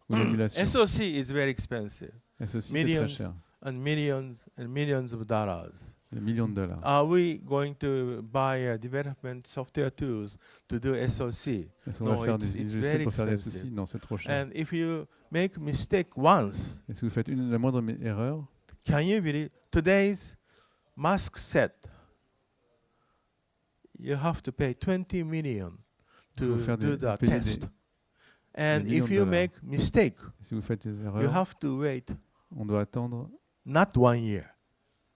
ou une émulation. SOC is very expensive, SOC, c'est très millions cher, and millions of dollars. des millions de dollars. Are we going to buy development software tools to do SOC? Est-ce qu'on No, va faire it's des very logiciels pour faire des expensive. SOC? Non, c'est trop cher. And if you make mistake once, Et si vous faites la moindre erreur, can you believe today's mask set? You have to pay 20 million il faut to faire do the payer test. des And millions if de you dollars. make mistake, Si vous faites des you erreurs, have to wait on doit attendre not 1 year,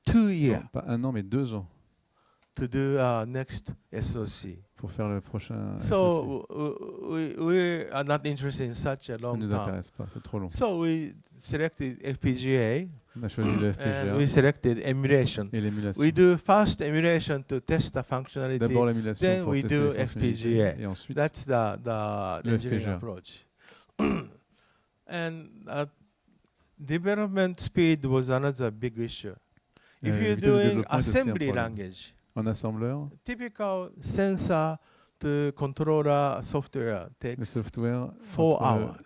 2 years non, pas 1 an, mais 2 ans to do next SOC. pour faire le prochain SOC. So we are not interested in such a Ça ne long nous time. intéresse pas, c'est trop long. So we selected FPGA On a choisi le and FPGA we selected emulation. et l'émulation. We do first emulation to test the functionality. D'abord l'émulation then pour we tester do les fonctionnalités, FPGA. et ensuite That's the Le engineering FPGA. approach. And development speed was another big issue. If la you're vitesse de doing développement est aussi un assembly problème. language, en assembleur, typical sensor to controller software le takes software 4 entre, hours.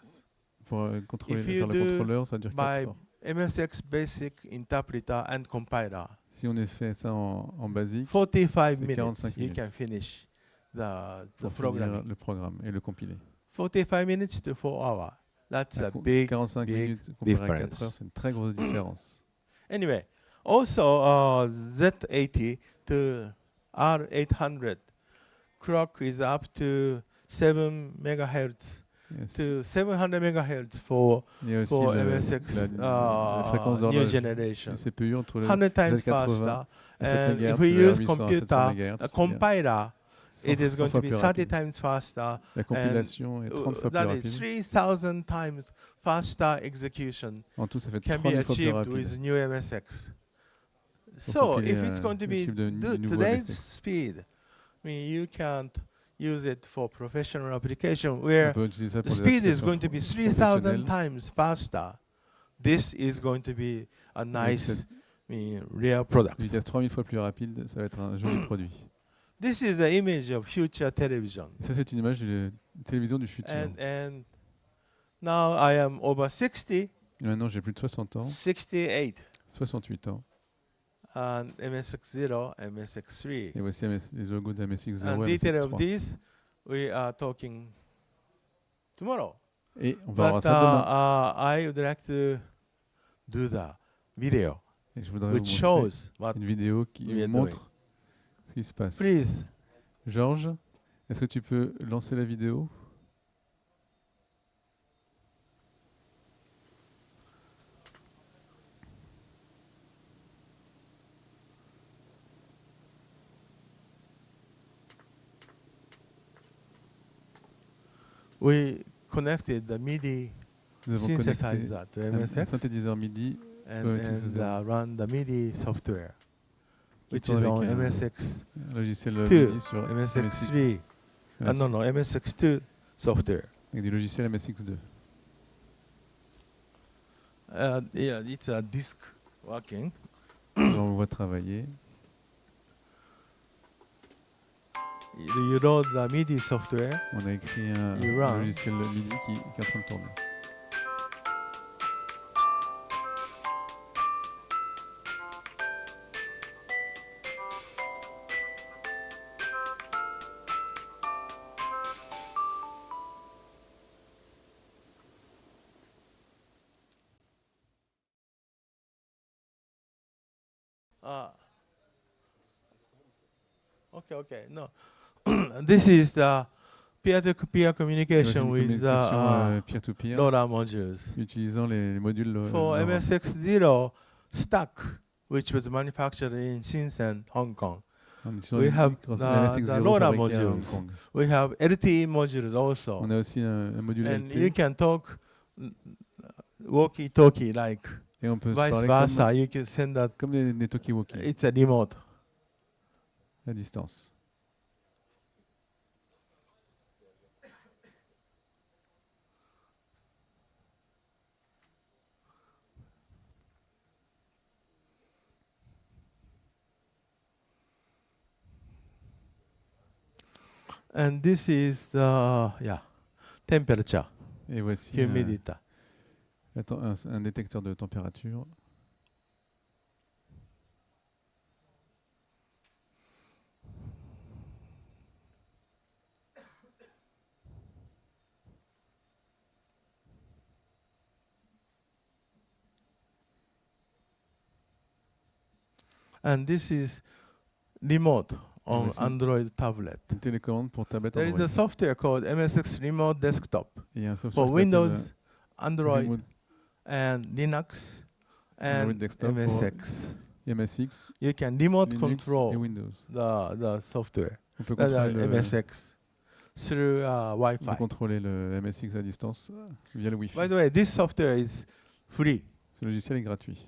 pour contrôler If you faire le do contrôleur, ça dure 4 By heures. MSX Basic Interpreter and Compiler, Si on fait ça en basique, 45 c'est minutes 45 you minutes. can finish the pour finir programming. le programme et le compiler. 45 minutes to 4 hours. That's a À big 45 big minutes comparé à 4 difference. heures, c'est une très grosse différence. Anyway, Also, Z80 to R800 clock is up to 7 megahertz Yes. to 700 megahertz for Il y a aussi MSX la fréquence new d'horloge generation. du CPU entre le 100 times Z80 faster. à 7 And if MHz we et le use R800 à computer, 700 a MHz. compiler, it is 100 going to fois be plus 30 rapide. times faster. La compilation est 30 fois plus That is rapide. 3,000 times faster execution En tout, ça fait can 30 be 000 fois plus achieved rapide. with new MSX. So compiler, if it's going to le be chip du nouveau today's MSX. speed, I mean, you can't use it for professional application On where peut utiliser ça the pour des speed is applications going to be professionnelles. 3,000 times faster. This is going to be a nice, real product. Une vitesse 3000 fois plus rapide, ça va être un joli produit. This is the image of future television. Et ça, c'est une image de télévision du futur. And now I am over 60, Et maintenant, j'ai plus de 60 ans, 68, 68 ans. and MSX0, MSX3. Et voici les logos de MSX0 And et detail of MSX3. this, we are talking tomorrow. Et on va voir But ça demain. I would like to do the video, Et je voudrais which vous montrer shows what une vidéo qui we are montre ce qui se passe. Please. Georges, est-ce que tu peux lancer la vidéo? We connected the MIDI Nous avons connecté synthesizer to un MSX synthétiseur MIDI and synthesizer. run the MIDI software, qui which tourne is on avec un MSX logiciel 2, MIDI sur MSX3, no, MSX2 software. avec des logiciels MSX2. Yeah, it's a disk working. On voit travailler. You load the MIDI software. On a écrit un logiciel MIDI qui est en train de tourner. Okay, no. This is the peer-to-peer communication with the peer-to-peer, LoRa modules. utilisant les modules For LoRa. MSX0 stack, which was manufactured in Shenzhen, Hong Kong, we have the MSX0 LoRa fabriqué à Hong modules. Kong. We have LTE modules also. On a aussi un module And you LTE. can talk walkie-talkie like Et on peut se vice parler versa. You can send that. comme des talkie-walkie It's a remote. à distance. And this is the temperature, Et voici humidity. un détecteur de température. And this is remote on voici Android tablet. Une télécommande pour tablette There is Android. a software called MSX Remote Desktop Il y a un software for qui s'appelle, Windows, Android, Remote and Linux, Android and Desktop pour MSX. MSX, You can remote Linux et control Windows. the software, On peut the contrôler le MSX, through on peut Wi-Fi. contrôler le MSX à distance via le Wi-Fi. By the way, this software is free. Ce logiciel est gratuit.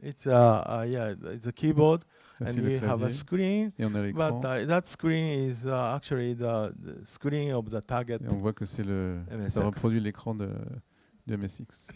It's it's a keyboard, Là, c'est and le we have a clavier screen. et on a l'écran. But that screen is actually the screen of the target. Et on voit que c'est MSX. ça reproduit l'écran de MSX.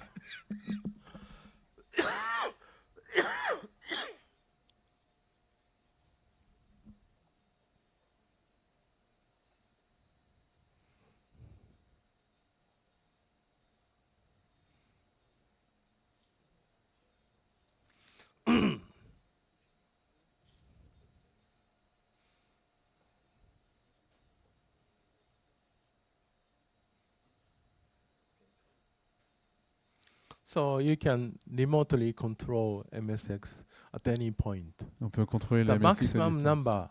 So you can remotely control MSX at any point. On peut contrôler The la MSX à maximum distance. number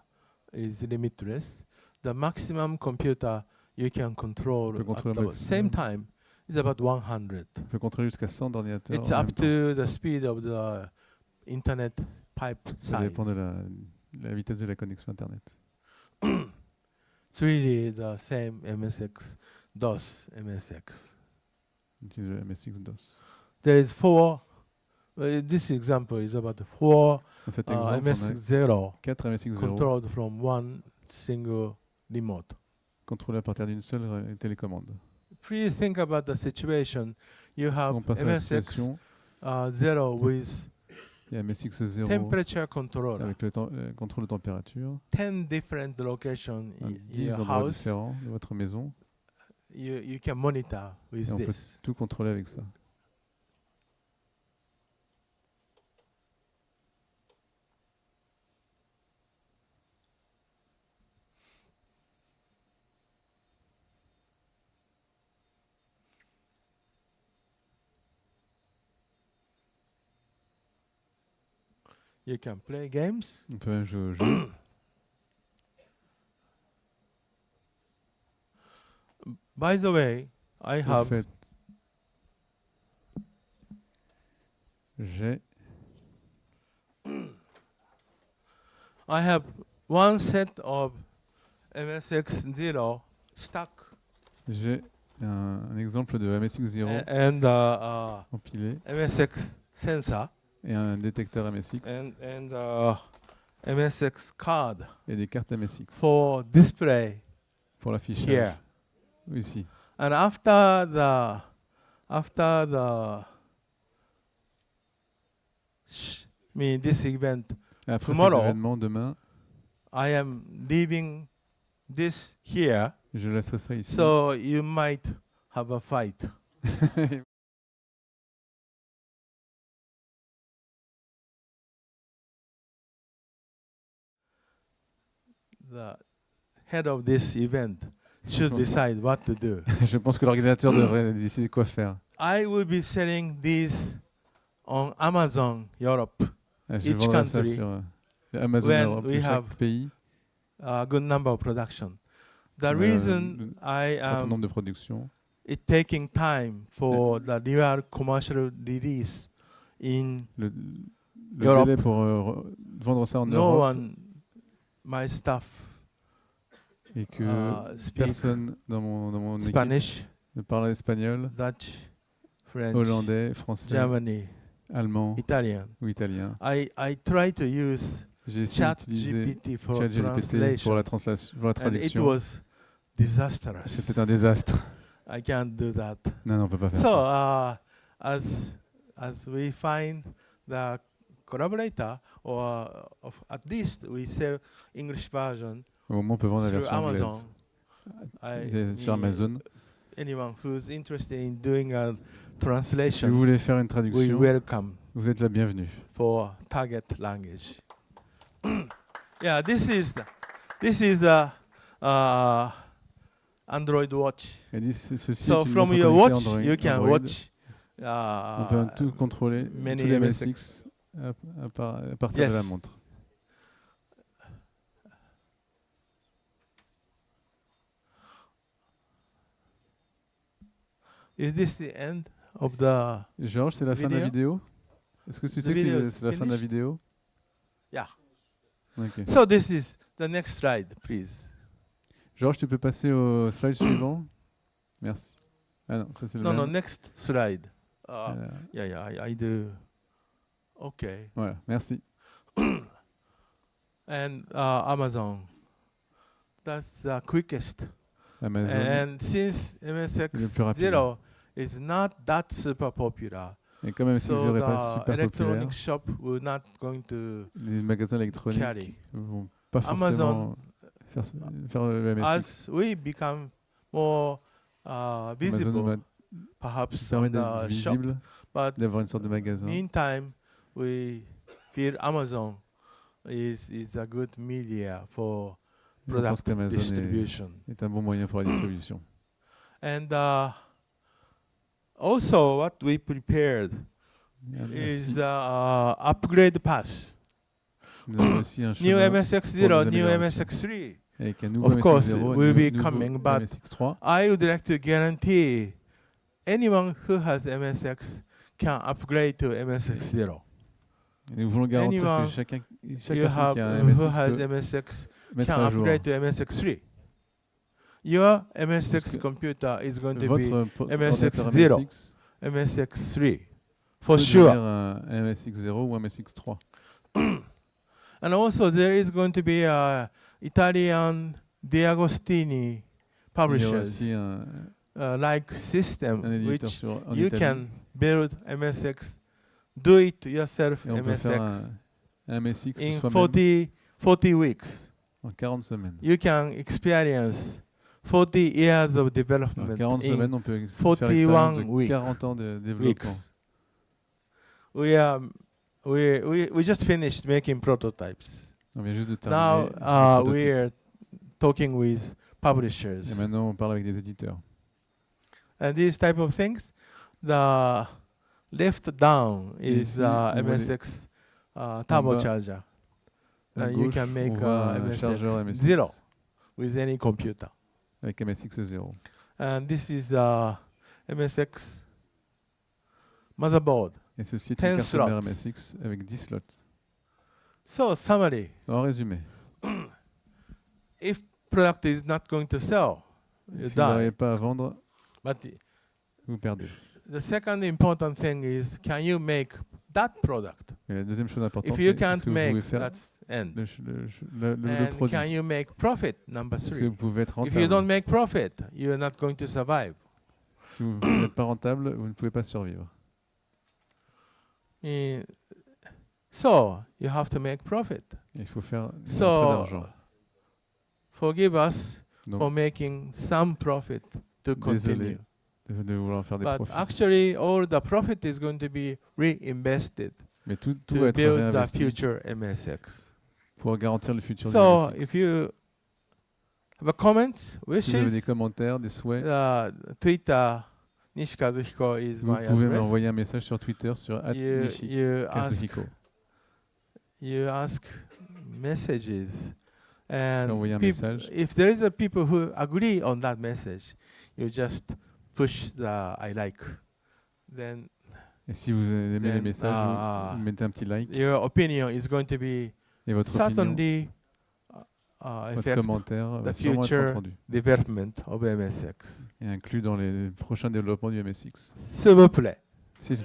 is limitless. The maximum computer you can control peut at contrôler the le same maximum. time is about 100. On peut contrôler jusqu'à 100 ordinateurs It's en up même temps. to the speed of the internet pipe Ça size. dépend de la vitesse de la connexion Internet. It's really the same MSX, DOS MSX. On utilise le MSX DOS. There is four. This example is about four Dans cet exemple, on a MSX0 4 MSX0 controlled from one single remote. contrôlés à partir d'une seule télécommande. Please think about the situation. You have On passe à la MSX situation. 0 with Il y a MSX0 temperature controller, avec le contrôle de température. 10 different locations in 10 your endroits house. différents de votre maison. You can monitor with Et on peut this. tout contrôler avec ça. You can play games. On peut même jouer au jeu. By the way, I Au have fait, j'ai one set of MSX0 stock j'ai un exemple de MSX0 and empilé MSX sensor et un détecteur MSX and MSX card et des cartes MSX for display pour l'affichage. here. Ici. And after the this event, Après Tomorrow, cet événement, demain, I am leaving this here, je laisserai ça ici. so you might have a fight. The head of this event should decide what to do. Je pense que l'organisateur devrait décider quoi faire. I will be selling these on Amazon Europe, Je Each vendrai ça country, sur Amazon when Europe, we chaque have pays, a good number of production. The le reason I certain am nombre de productions. it taking time for the real commercial release in Le Europe. délai pour vendre ça en no Europe one, my staff, et que speak personne dans mon équipe Spanish, ne parle espagnol, Dutch, French, hollandais, français, Germany, allemand Italian. ou italien. I try to use J'ai essayé Chat d'utiliser GPT for ChatGPT pour translation, la translation, pour la and it traduction. was disastrous. C'était un désastre. I can't do that. Non, on peut pas faire So ça. as we find the collaborator, or at least we sell English version Au moment, on peut vendre la through version Amazon. anglaise sur Amazon. Anyone who's interested in doing a Si vous translation, voulez faire une we traduction, welcome vous êtes la bienvenue. for target language. Yeah, this is the Android watch. Elle dit ceci So est une from montre your connectée watch, Android. you can Android. watch. On peut tout contrôler, many tous les MSX. MSX à partir de la Yes. montre. Is this the end of the? Georges, c'est la fin de la vidéo? Est-ce que tu sais que video is c'est la fin de la finished? vidéo? Yeah. Ok. So this is the next slide, please. Georges, tu peux passer au slide suivant? Merci. Ah non, ça c'est le No, même. next slide. Voilà. Yeah, I do. Okay. Voilà, merci. And Amazon. That's the quickest. Amazon. And since Le plus rapide. MSX0 is not that super popular, Et comme MSX0 so n'est pas the super populaire, electronic shop will not going to les magasins électroniques carry. ne vont pas Amazon, forcément faire le MSX. As we become more Amazon visible, va perhaps permet on d'être the shop, visible, but d'avoir une sorte de magasin. meantime, we feel Amazon is a good media for Je pense product qu'Amazon distribution. est un bon moyen pour la distribution. And Also, what we prepared is the upgrade path. Nous avons aussi un New chemin MSX0, pour les new améliorations. MSX3. Avec un nouveau Of course, MSX0, will be nouveau coming, but MSX3. I would like to guarantee anyone who has MSX can upgrade to MSX0. Et nous voulons garantir Anyone que chaque You personne have qui a un who MSX has peut MSX mettre can à jour. upgrade to MSX3. Your MSX Parce que computer is going to be Votre ordinateur MSX0. MSX MSX3 for peut sure. devenir un MSX0 ou un MSX3. And also there is going to be a Italian D'Agostini Il y publishers aura aussi like system un éditeur which en you Italie. can build MSX, do it yourself Et on peut faire MSX un MSX in soi-même 40 weeks. en 40 semaines. You can experience 40 years of En development 40 in semaines, on peut faire 41 l'expérience de weeks. 40 ans de développement. weeks. We just finished making prototypes. On vient juste de Now terminer le prototype. we're talking with publishers. Et maintenant, on parle avec des éditeurs. And these type of things, the left down is Ici, on voit MSX turbocharger. À You gauche, can make on voit un chargeur MSX MSX 0 with any computer. avec MSX0. And this is MSX motherboard. Et ceci est 10 une carte mère slots. MSX avec 10 slots. So summary, En résumé, if product is not going to sell, you si vous n'arrivez die. pas à vendre, But vous perdez. the second important thing is, can you make that product? Et la deuxième chose importante, If you c'est est-ce can't que vous pouvez make, faire that's end. le And produit. can you make profit? Number Est-ce que 3. vous pouvez être If you don't rentable? make profit, you're not going to survive. Si vous n'êtes pas rentable, vous ne pouvez pas survivre. So you have to make profit. Il faut faire un peu So d'argent. forgive us for Donc, making some profit to désolé continue. de vouloir faire des But profits. actually, all the profit is going to be reinvested Mais tout va to être build the réinvesti future MSX. pour garantir le futur So du if MSX. you have a comment, Si vous avez des wishes, commentaires, des souhaits, Twitter, NISHI Kazuhiko is vous my pouvez address. m'envoyer un message sur Twitter sur @NISHI You ask messages, and Envoyer un message. if there is a people who agree on that message, you just push the I like. Then Et si vous aimez les Then, messages, vous mettez un petit like. your opinion is going to be Et votre opinion, certainly votre affect commentaire va the sûrement être future entendu development of MSX. et inclus dans les prochains développements du MSX. S'il vous plaît. Si-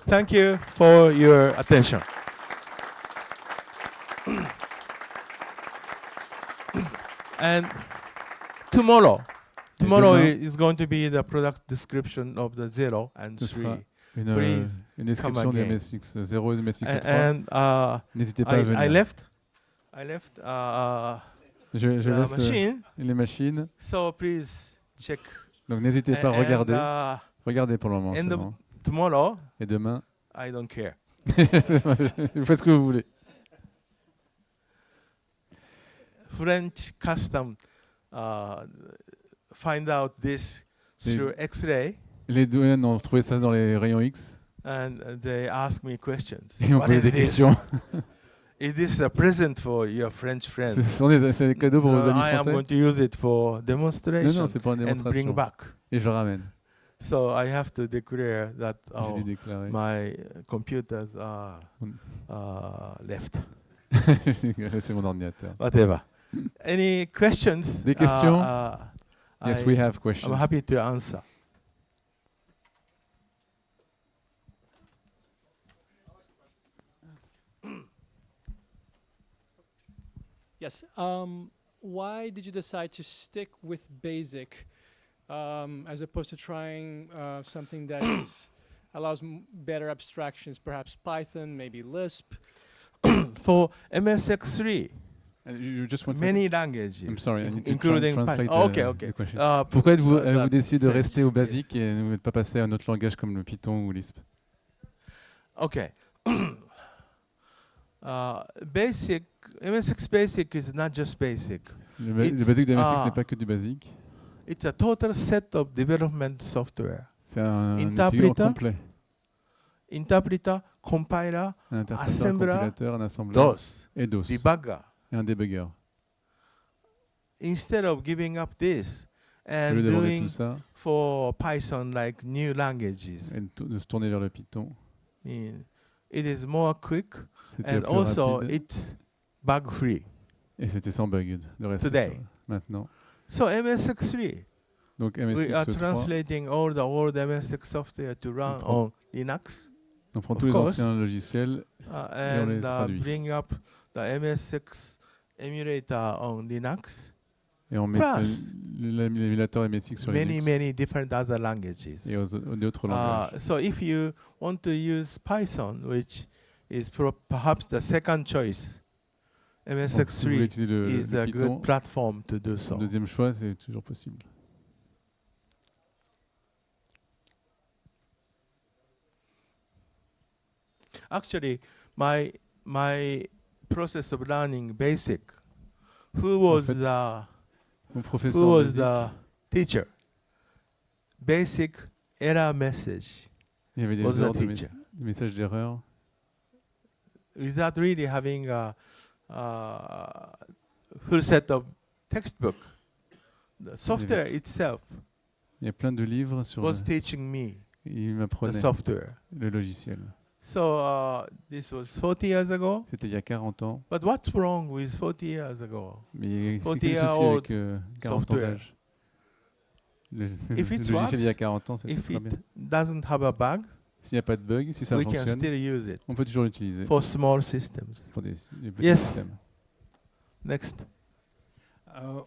Thank you for your attention. And tomorrow demain, is going to be the product description of the 0 and Ce 3. sera Please une description du again. MSX 0 et du MSX 3. And N'hésitez pas à venir. I left Je the laisse machine, les machines. so please check. Donc n'hésitez pas à regarder. And, Regardez pour le moment. and seulement. tomorrow, Et demain, I don't care. vous faites ce que vous voulez. French custom find out this through X-ray, Les douanes ont trouvé ça dans les rayons X and they ask me questions. et ont What posé is des this? questions. Is this a present for your French friend? Ce sont c'est des cadeaux pour vos amis I am going français. to use it for Non, demonstration non, c'est pour une and bring démonstration. back. Et je le ramène. So I have to declare that J'ai dû déclarer. my computers are left. C'est mon ordinateur. Whatever. Any questions? Des questions? Yes, we have I'm questions. happy to answer. Yes. Why did you decide to stick with BASIC as opposed to trying something that allows better abstractions, perhaps Python, maybe Lisp? For MSX3, You just want many languages, I'm sorry, I need to including translate Python. Okay, okay. the question. Uh, Pourquoi êtes-vous that vous décidé de French, rester au yes. basique et ne pas passer à un autre langage comme le Python ou Lisp? Okay. Basic, MSX Basic is not just basic. Le It's, basique de MSX ah. n'est pas que du basique. It's a total set of development software. C'est un outil Interpreter. complet. Interpreter, compiler, Un interpréteur, un assembler, compilateur, un assembleur DOS, et DOS. debugger. Et un débugger. Instead of giving up this Au lieu and d'aborder tout doing ça for Python like new languages, et de se tourner vers le Python, it is more quick c'était and plus also rapide it's bug free. et c'était sans bug de rester Today. sur maintenant. So MSX3, Donc we are MSX3, translating all the old MSX software to run prend- on Linux on prend of tous les course. anciens logiciels on les and traduit. bring up the MSX emulator on Linux. et on met Plus, l'émulateur MSX sur many, Linux many different other languages. et d'autres langages. So if you want to use Python, which is perhaps the second choice, Donc, si vous voulez MSX3 utiliser is le a Python, good platform to do le so. deuxième choix, c'est toujours possible. Actually, my process of learning BASIC, who was fait, the Mon professeur who was basique, the teacher? Basic error message. il y avait was des the ordres teacher. des messages d'erreur. Without really having a full set of textbook, the software itself Il y a plein de livres sur was teaching me il the m'apprenait software. le logiciel. So this was 40 years ago. C'était il y a 40 ans. But what's wrong with 40 years ago? Mais c'est 40 quel souci year avec 40 ans software. d'âge? Le If it logiciel il y a works, 40 ans, c'était If très it bien. doesn't have a bug, S'il n'y a pas de bug, si ça we can fonctionne, still use it on peut toujours l'utiliser for small systems. pour des petits Yes. systèmes. Next.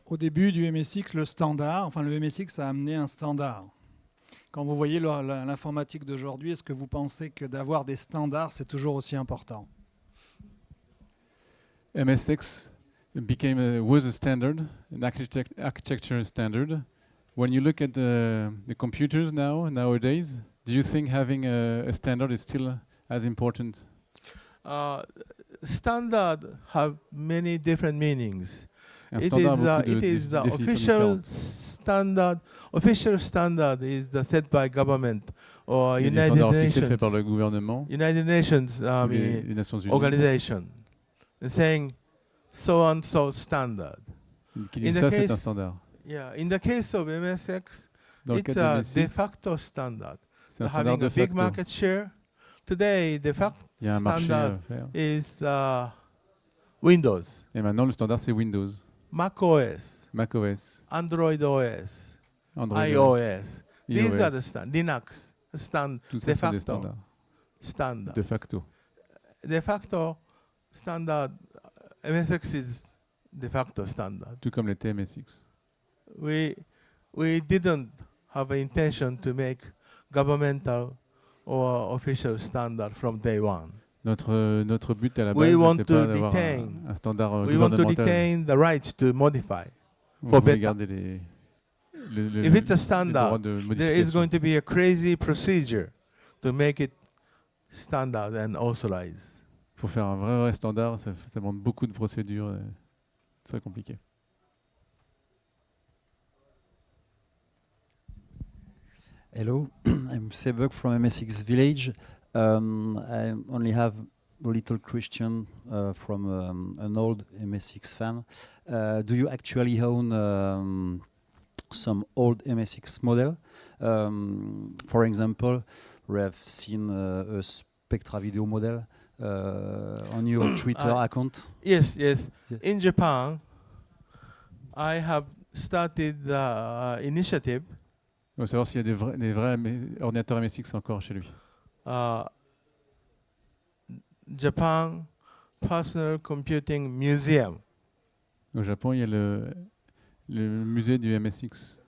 Au début du MSX, le standard, enfin le MSX a amené un standard. Quand vous voyez l'informatique d'aujourd'hui, est-ce que vous pensez que d'avoir des standards, c'est toujours aussi important? MSX was a standard, an architecture standard. When you look at the computers nowadays, do you think having a standard is still as important? Standard have many different meanings. Un It standard a is beaucoup de the définitions official différentes. standard. Official standard is the set by government or Il y a des United standards officiels faits par Nations. le gouvernement, United Nations les Nations Unies, organization, saying so and so standard. qui In disent the ça, c'est un case- standard. Yeah, in the case of MSX, Dans le it's cas a de de MSX, facto standard. c'est un standard Having de a big facto. market share. Today, the facto Il y a un marché standard à faire. is Windows, Et maintenant, le standard, c'est Windows, Mac OS, macOS, Android OS, Android OS, iOS. These are the iOS. Linux Tout ça de sont des facto standards standard. de facto. De facto standard, MSX is de facto standard. Tout comme l'était MSX. We didn't have an intention to make governmental or official standard from day one. Notre but à la We base want n'était to pas d'avoir retain- un standard We want to gouvernemental. retain the right to modify. On for voulait better. garder If it's a le droit standard, de there is modification. going to be a crazy procedure to make it standard and authorized. Pour faire un vrai standard, ça demande beaucoup de procédures. C'est très compliqué. Hello, I'm Sebek from MSX Village. I only have a little question from an old MSX fan. Do you actually own some old MSX model? For example, we have seen a Spectra video model on your Twitter account. Yes. Yes. In Japan, I have started the initiative. Il faut savoir s'il y a des vrais ordinateurs MSX encore chez lui. Japan Personal Computing Museum. Au Japon, il y a le musée du MSX.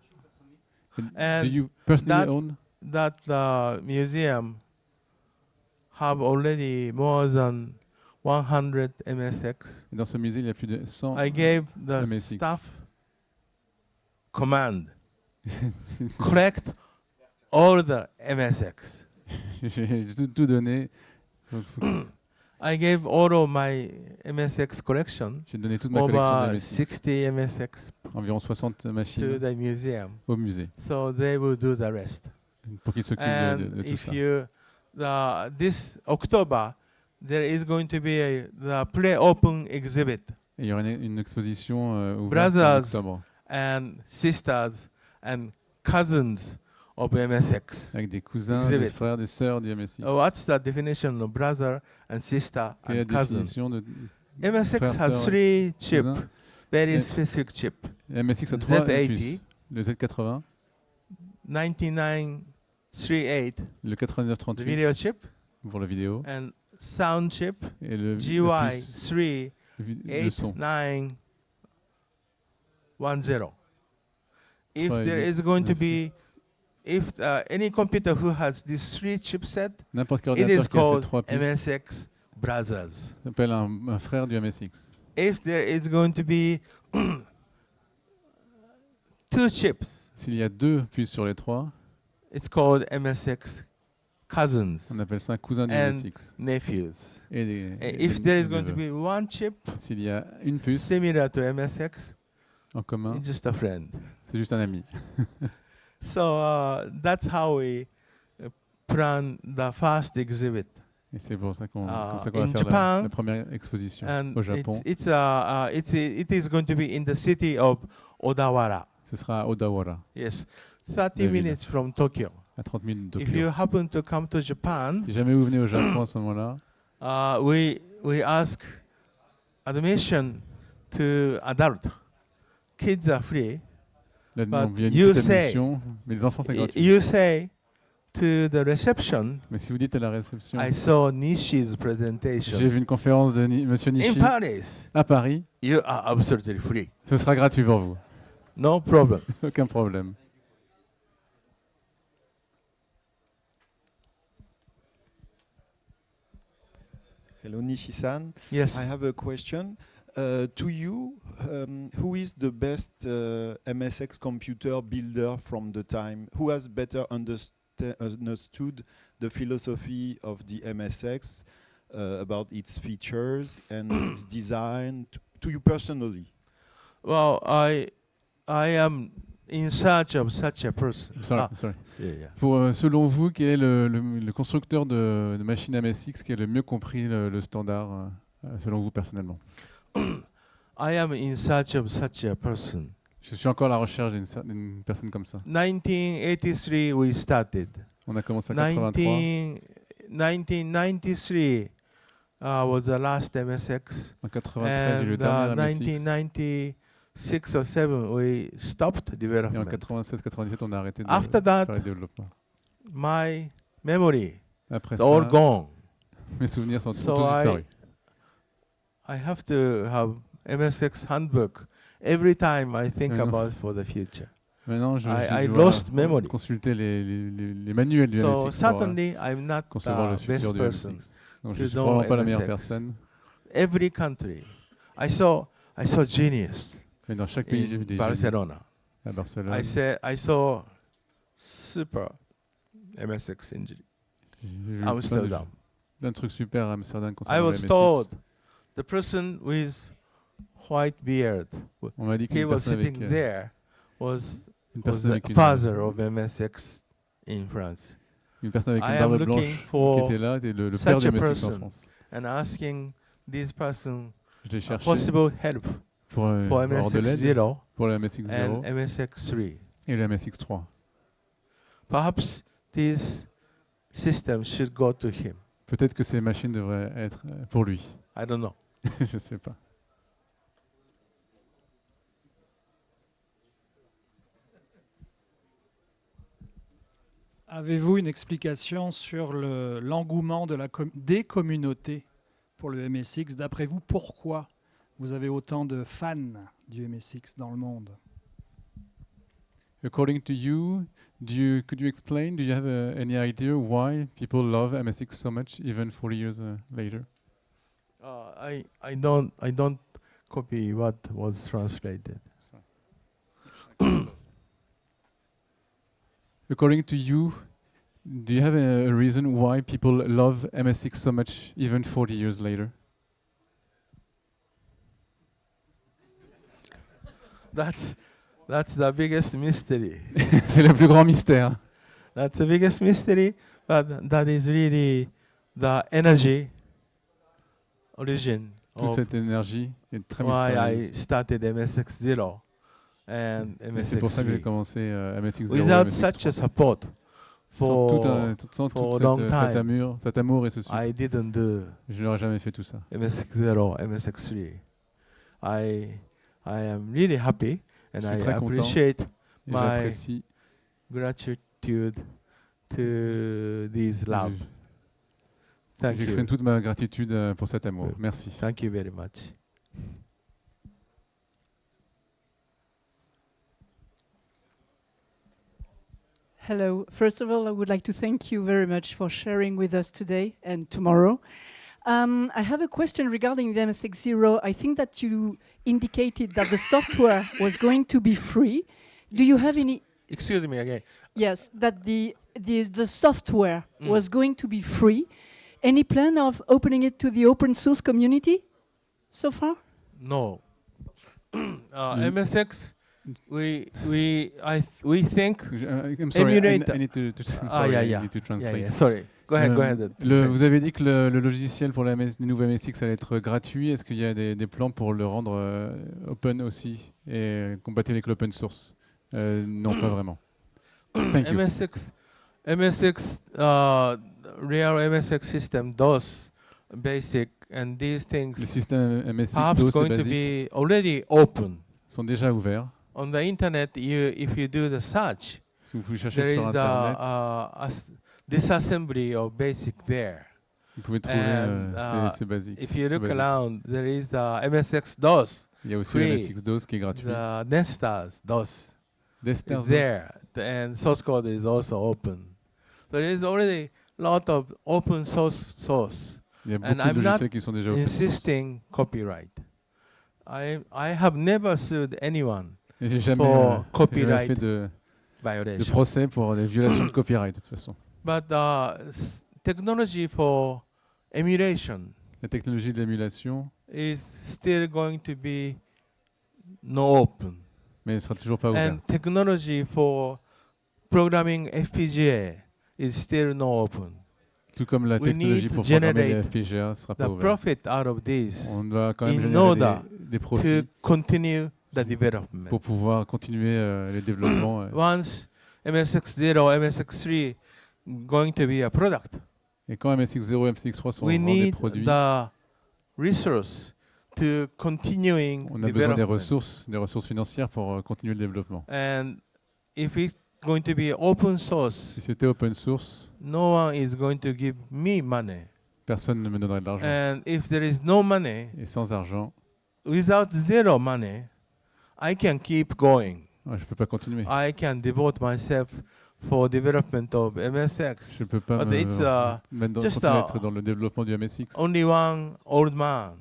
And Do you personally own? That museum have already more than 100 MSX. Et dans ce musée, il y a plus de 100. I gave the MSX. staff command, collect all the MSX. J'ai tout donné. I gave all of my MSX collection, J'ai donné toute ma collection de over MSX, 60 MSX, environ 60 to machines the museum. au musée. So they will do the rest. pour qu'il s'occupe And de tout if ça. you, this October, there is going to be the play-open exhibit. Et il y aura une exposition ouverte en Brothers octobre and sisters and cousins of MSX. avec des cousins, des Exhibit. frères, des sœurs du MSX. What's the definition of brother and sister Quelle est la and cousin? définition de MSX frère, has sœur, 3 chips, cousin? very Et- specific chip. MSX a 3 Z80. puces. Le Z80, 9938, le the 9938 video chip, pour la vidéo and sound chip, et le puce GY3 le son. 8910. If Ouais, there il- is going to neuf. be, if any computer who has these 3 chipsets, N'importe quel it is ordinateur qui a ces called 3 puces MSX Brothers. s'appelle un frère du MSX. If there is going to be 2 chips, S'il y a 2 puces sur les 3, it's called MSX Cousins, on appelle ça un cousin du And MSX. nephews. Et des- And et if des there is going to neveux. be 1 chip S'il y a une puce similar to MSX, en commun, it's just a friend. c'est juste un ami. So that's how we plan the first exhibit. Et c'est pour ça qu'on Ah, comme ça qu'on va in faire Japan, la première exposition And au Japon. it is going to be in the city of Odawara. Ce sera à Odawara, Yes, 30 David. minutes from Tokyo. à 30 minutes de If Tokyo. you happen to come to Japan, Si jamais vous venez au Japon à ce moment-là, we ask admission to adult. Kids are free. là, But il y a une you petite say- admission, mais les enfants c'est gratuit. You say to the reception, Mais si vous dites à la réception, I saw Nishi's j'ai presentation vu une conférence de Monsieur in Nishi Paris. à Paris, You are absolutely free. ce sera gratuit pour vous. No problem. Aucun problème. Hello, Nishi-san. Yes. I have a question. To you, who is the best MSX computer builder from the time? Who has better understood the philosophy of the MSX about its features and its design to you personally? Well, I am in search of such a person. Sorry, sorry. Yeah. Pour, selon vous, quel est le constructeur de machines MSX qui a le mieux compris le standard, selon vous personnellement? I am in search of such a person. Je suis encore à la recherche d'une personne comme ça. 1983 we started. On a commencé en 83. 1993 was the last MSX. En 93, j'ai eu le And dernier MSX. 1996 or 7 we stopped Et en development. 96-97, on a arrêté de After that, faire le développement. my memory Après is all ça, gone. mes souvenirs sont So tous disparus. I have to have MSX handbook every time I think I know. about for the future. Maintenant, I dois lost memory. consulter les manuels du So MSX pour certainly I'm not concevoir le the futur best du person. MSX. Donc, to je ne suis know probablement pas la meilleure MSX. personne. Every country, I saw genius Mais dans chaque pays, j'ai vu in des génies. Barcelona. À Barcelone, I saw super MSX engineer. j'ai vu Amsterdam. plein de trucs super à Amsterdam I concernant le was MSX. told the person with white beard, On m'a dit he qu'une was personne avec, sitting there, was une was personne the avec une, father of MSX in France. une personne avec I une am barbe looking blanche qui for était là, était le such père du a MSX en person. France. And asking this person Je l'ai cherché possible help pour for avoir de l'aide MSX0 pour le MSX0 and MSX3. et le MSX3. Perhaps these systems should go to him. Peut-être que ces machines devraient être pour lui. I don't know. Je ne sais pas. Avez-vous une explication sur l'engouement des communautés pour le MSX? D'après vous, pourquoi vous avez autant de fans du MSX dans le monde? According to you, could you explain? Do you have any idea why people love MSX so much, even 40 years later? I don't copy what was translated. According to you, do you have a reason why people love MSX so much, even 40 years later? That's the biggest mystery. C'est le plus grand mystère. That's the biggest mystery, but that is really the energy origin Toute of cette énergie est très why I mystérieuse. started MSX0 and Et c'est pour ça que j'ai MSX3. commencé MSX0 et Without such a MSX3. support Sans for tout a long cet amour et ce soutien, I didn't do je n'aurais jamais fait tout ça. MSX0, MSX3. I am really happy and Je suis I très content appreciate et my j'apprécie. gratitude to these love. Thank J'exprime you. toute ma gratitude pour cet amour. Merci. Thank you very much. Hello. First of all, I would like to thank you very much for sharing with us today and tomorrow. I have a question regarding the MSX0. I think that you indicated that the software was going to be free. Do you have any? Excuse me again. Yes, that the software was going to be free. Any plan of opening it to the open source community so far? No. MSX, we think. I'm sorry, Emulator. I need to Ah, sorry, yeah, I yeah. need to translate. Yeah. Sorry. Go ahead. Go ahead. Vous avez dit que le logiciel pour les nouveaux MSX allait être gratuit. Est-ce qu'il y a des plans pour le rendre open aussi et compatible avec l'open source? Non, pas vraiment. Thank you. MSX, real MSX system, DOS, basic, and these things Les systèmes MSX perhaps DOS et going to basiques be already open. sont déjà ouverts. On the internet, if you do the search, Si vous cherchez there sur is Internet, disassembly of basic there. vous pouvez trouver And, ces basiques. If you ces look basiques. around, there is MSX DOS, Il y a aussi free. le MSX DOS qui est gratuit. the Nestars DOS. Desters It's DOS. there, and source code is also open. So there is already a lot of open source. Il y a And beaucoup de I'm not logiciels qui sont déjà open source. insisting copyright. I have never sued anyone Et j'ai jamais, for j'ai jamais copyright fait de violation. procès pour des violations de copyright de toute façon. But technology for emulation La technologie de l'émulation, is still going to be no open. mais elle sera toujours pas ouverte. And technology for programming FPGA is still no open. Tout comme la We technologie need pour to programmer les generate FPGA ne sera The pas ouverte. profit out of this On doit quand même in générer order des to profits continue the development. pour pouvoir continuer les développements. Once MSX0, MSX3 going to be a product, Et quand MSX0 et MSX3 sont we vraiment des need produits, the resource to continuing on a besoin des development. ressources financières pour continuer le développement. And if it's going to be open source, Si c'était open source, no one is going to give me money. personne ne me donnerait de l'argent. And if there is no money, Et sans argent, without zero money, I can keep going. je ne peux pas continuer. I can devote myself for development of MSX. Je ne peux pas But it's just continuer à être dans le développement du MSX. only one old man.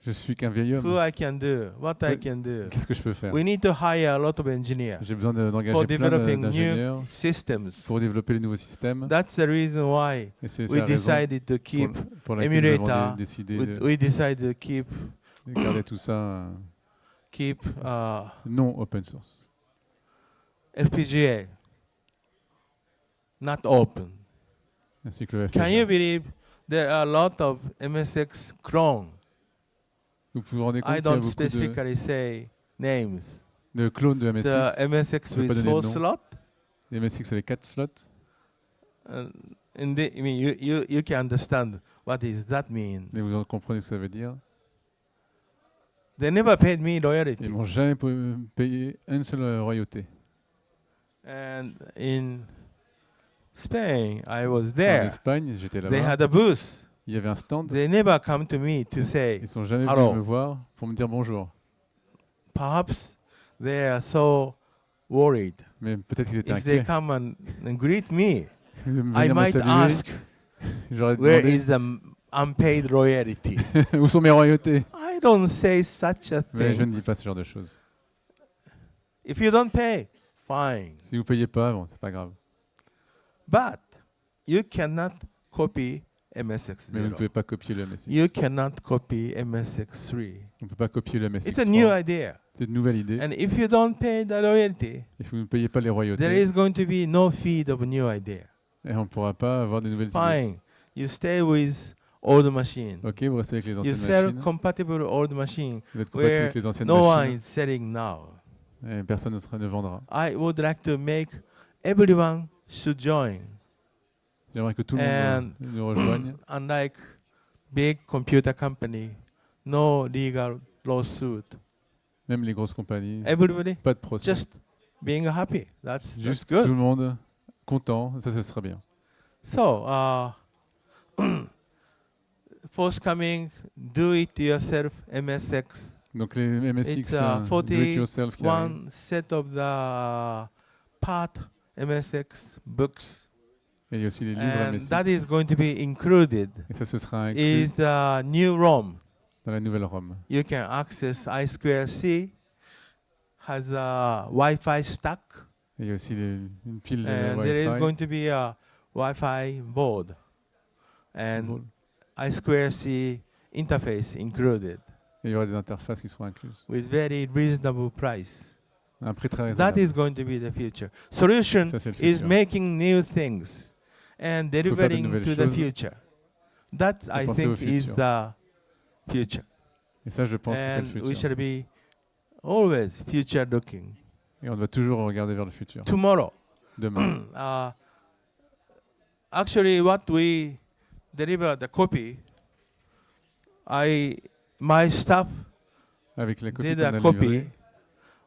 Je suis qu'un vieil Who homme. I can do, what I can do. Qu'est-ce que je peux faire? We need to hire a lot of engineers J'ai besoin for d'engager plein developing d'ingénieurs new systems. pour développer les nouveaux systèmes. That's the reason why Et c'est we la raison decided to keep pour laquelle nous avons emulator. décidé We decided to keep de garder tout ça non open source. FPGA not open. Ainsi que le Can you FPGA. believe there are a lot of MSX clone? Vous vous rendez compte I qu'il y a don't beaucoup specifically say names. de clones de The MSX. MSX Je vais pas with donner 4 de nom. slots. Les MSX avec 4 slots. I mean, you can understand what does that mean. Mais vous comprenez ce que ça veut dire. They never paid me Ils royalty. m'ont jamais payé une seule royauté. And in Spain, I was En there. Espagne, j'étais They là-bas. had a booth. Il y avait un stand. They never come to me to say, Ils sont jamais Hello. venus me voir pour me dire bonjour. perhaps they are so worried. Mais peut-être qu'ils étaient If they inquiets. come and greet me, De I venir me might saluer. ask, J'aurais where demandé is the unpaid royalty? où sont mes royautés. I don't say such a Mais je thing. ne dis pas ce genre de choses. If you don't pay, fine. Si vous payez pas, bon, c'est pas grave. But you cannot copy MSX0. Mais vous ne pouvez pas copier le MSX. You cannot copy MSX3. On ne peut pas copier le MSX. It's a new idea. C'est une nouvelle idée. And if you don't pay the royalty, Et si vous ne payez pas les there royautés, is going to be no feed of new idea. et on ne pourra pas avoir de nouvelles idées. Fine. You stay with old machine. Ok, vous restez avec les You anciennes sell machines. compatible old machine Vous êtes compatible where avec les anciennes no one machines. is selling now. Et personne ne vendra. I would like to make everyone should join. J'aimerais que tout le And monde nous rejoigne. unlike big computer company, no legal lawsuit. Même les grosses compagnies. Everybody Pas de procès. just being happy. That's Juste tout le good. monde content. Ça, ce sera bien. So, forthcoming do-it-yourself MSX. Donc les MSX, It's do it yourself qui arrivent. one set of the part MSX books, Et il y a aussi les livres and MSX. that is going to be included. Et ça, ce sera inclus Is the new ROM. dans la nouvelle ROM. You can access I2C, has a Wi-Fi stack, Et il y a aussi une pile de and there is Wi-Fi. going to be a Wi-Fi board, and I2C interface included Et il y aura des interfaces qui seront incluses. with very reasonable price. Un prix très That raisonnable. is going to be the future. Solution Ça, c'est le is futur. making new things and faire de delivering nouvelles to the choses. future. That I penser au think is futur. the future. Et ça, je pense que c'est le And we futur. shall be always future looking. Et on doit toujours regarder vers le futur. Tomorrow, Demain. actually, what we deliver the copy, my staff Avec la copie did qu'on a a copy. livrée,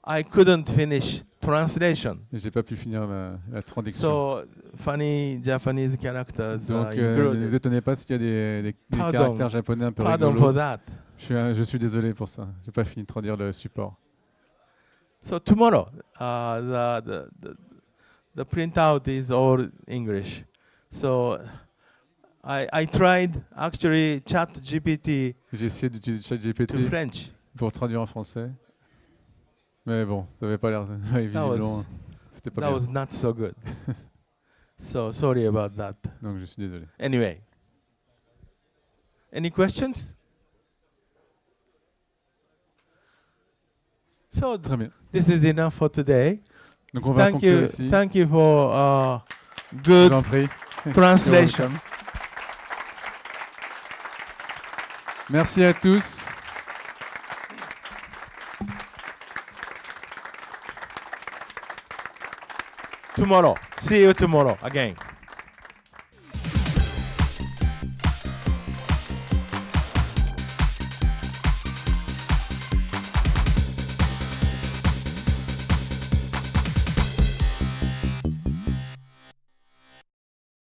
I couldn't finish translation. j'ai pas pu finir la traduction. So funny Japanese characters Donc, are ne included. vous étonnez pas s'il y a des Pardon. caractères japonais un peu Pardon rigolos. for that. Je suis désolé pour ça. J'ai pas fini de traduire le support. So tomorrow, the printout is all English. So I tried actually ChatGPT J'ai essayé d'utiliser to ChatGPT French. pour traduire en français. Mais bon, ça avait pas l'air... ouais, visiblement, c'était pas That bien. was not so good. So sorry about that. Donc je suis désolé. Anyway, any questions? So Très bien. this is enough for today. Donc on va conclure ici. Thank you for Je good vous en prie. translation. Merci à tous. Tomorrow. See you tomorrow again.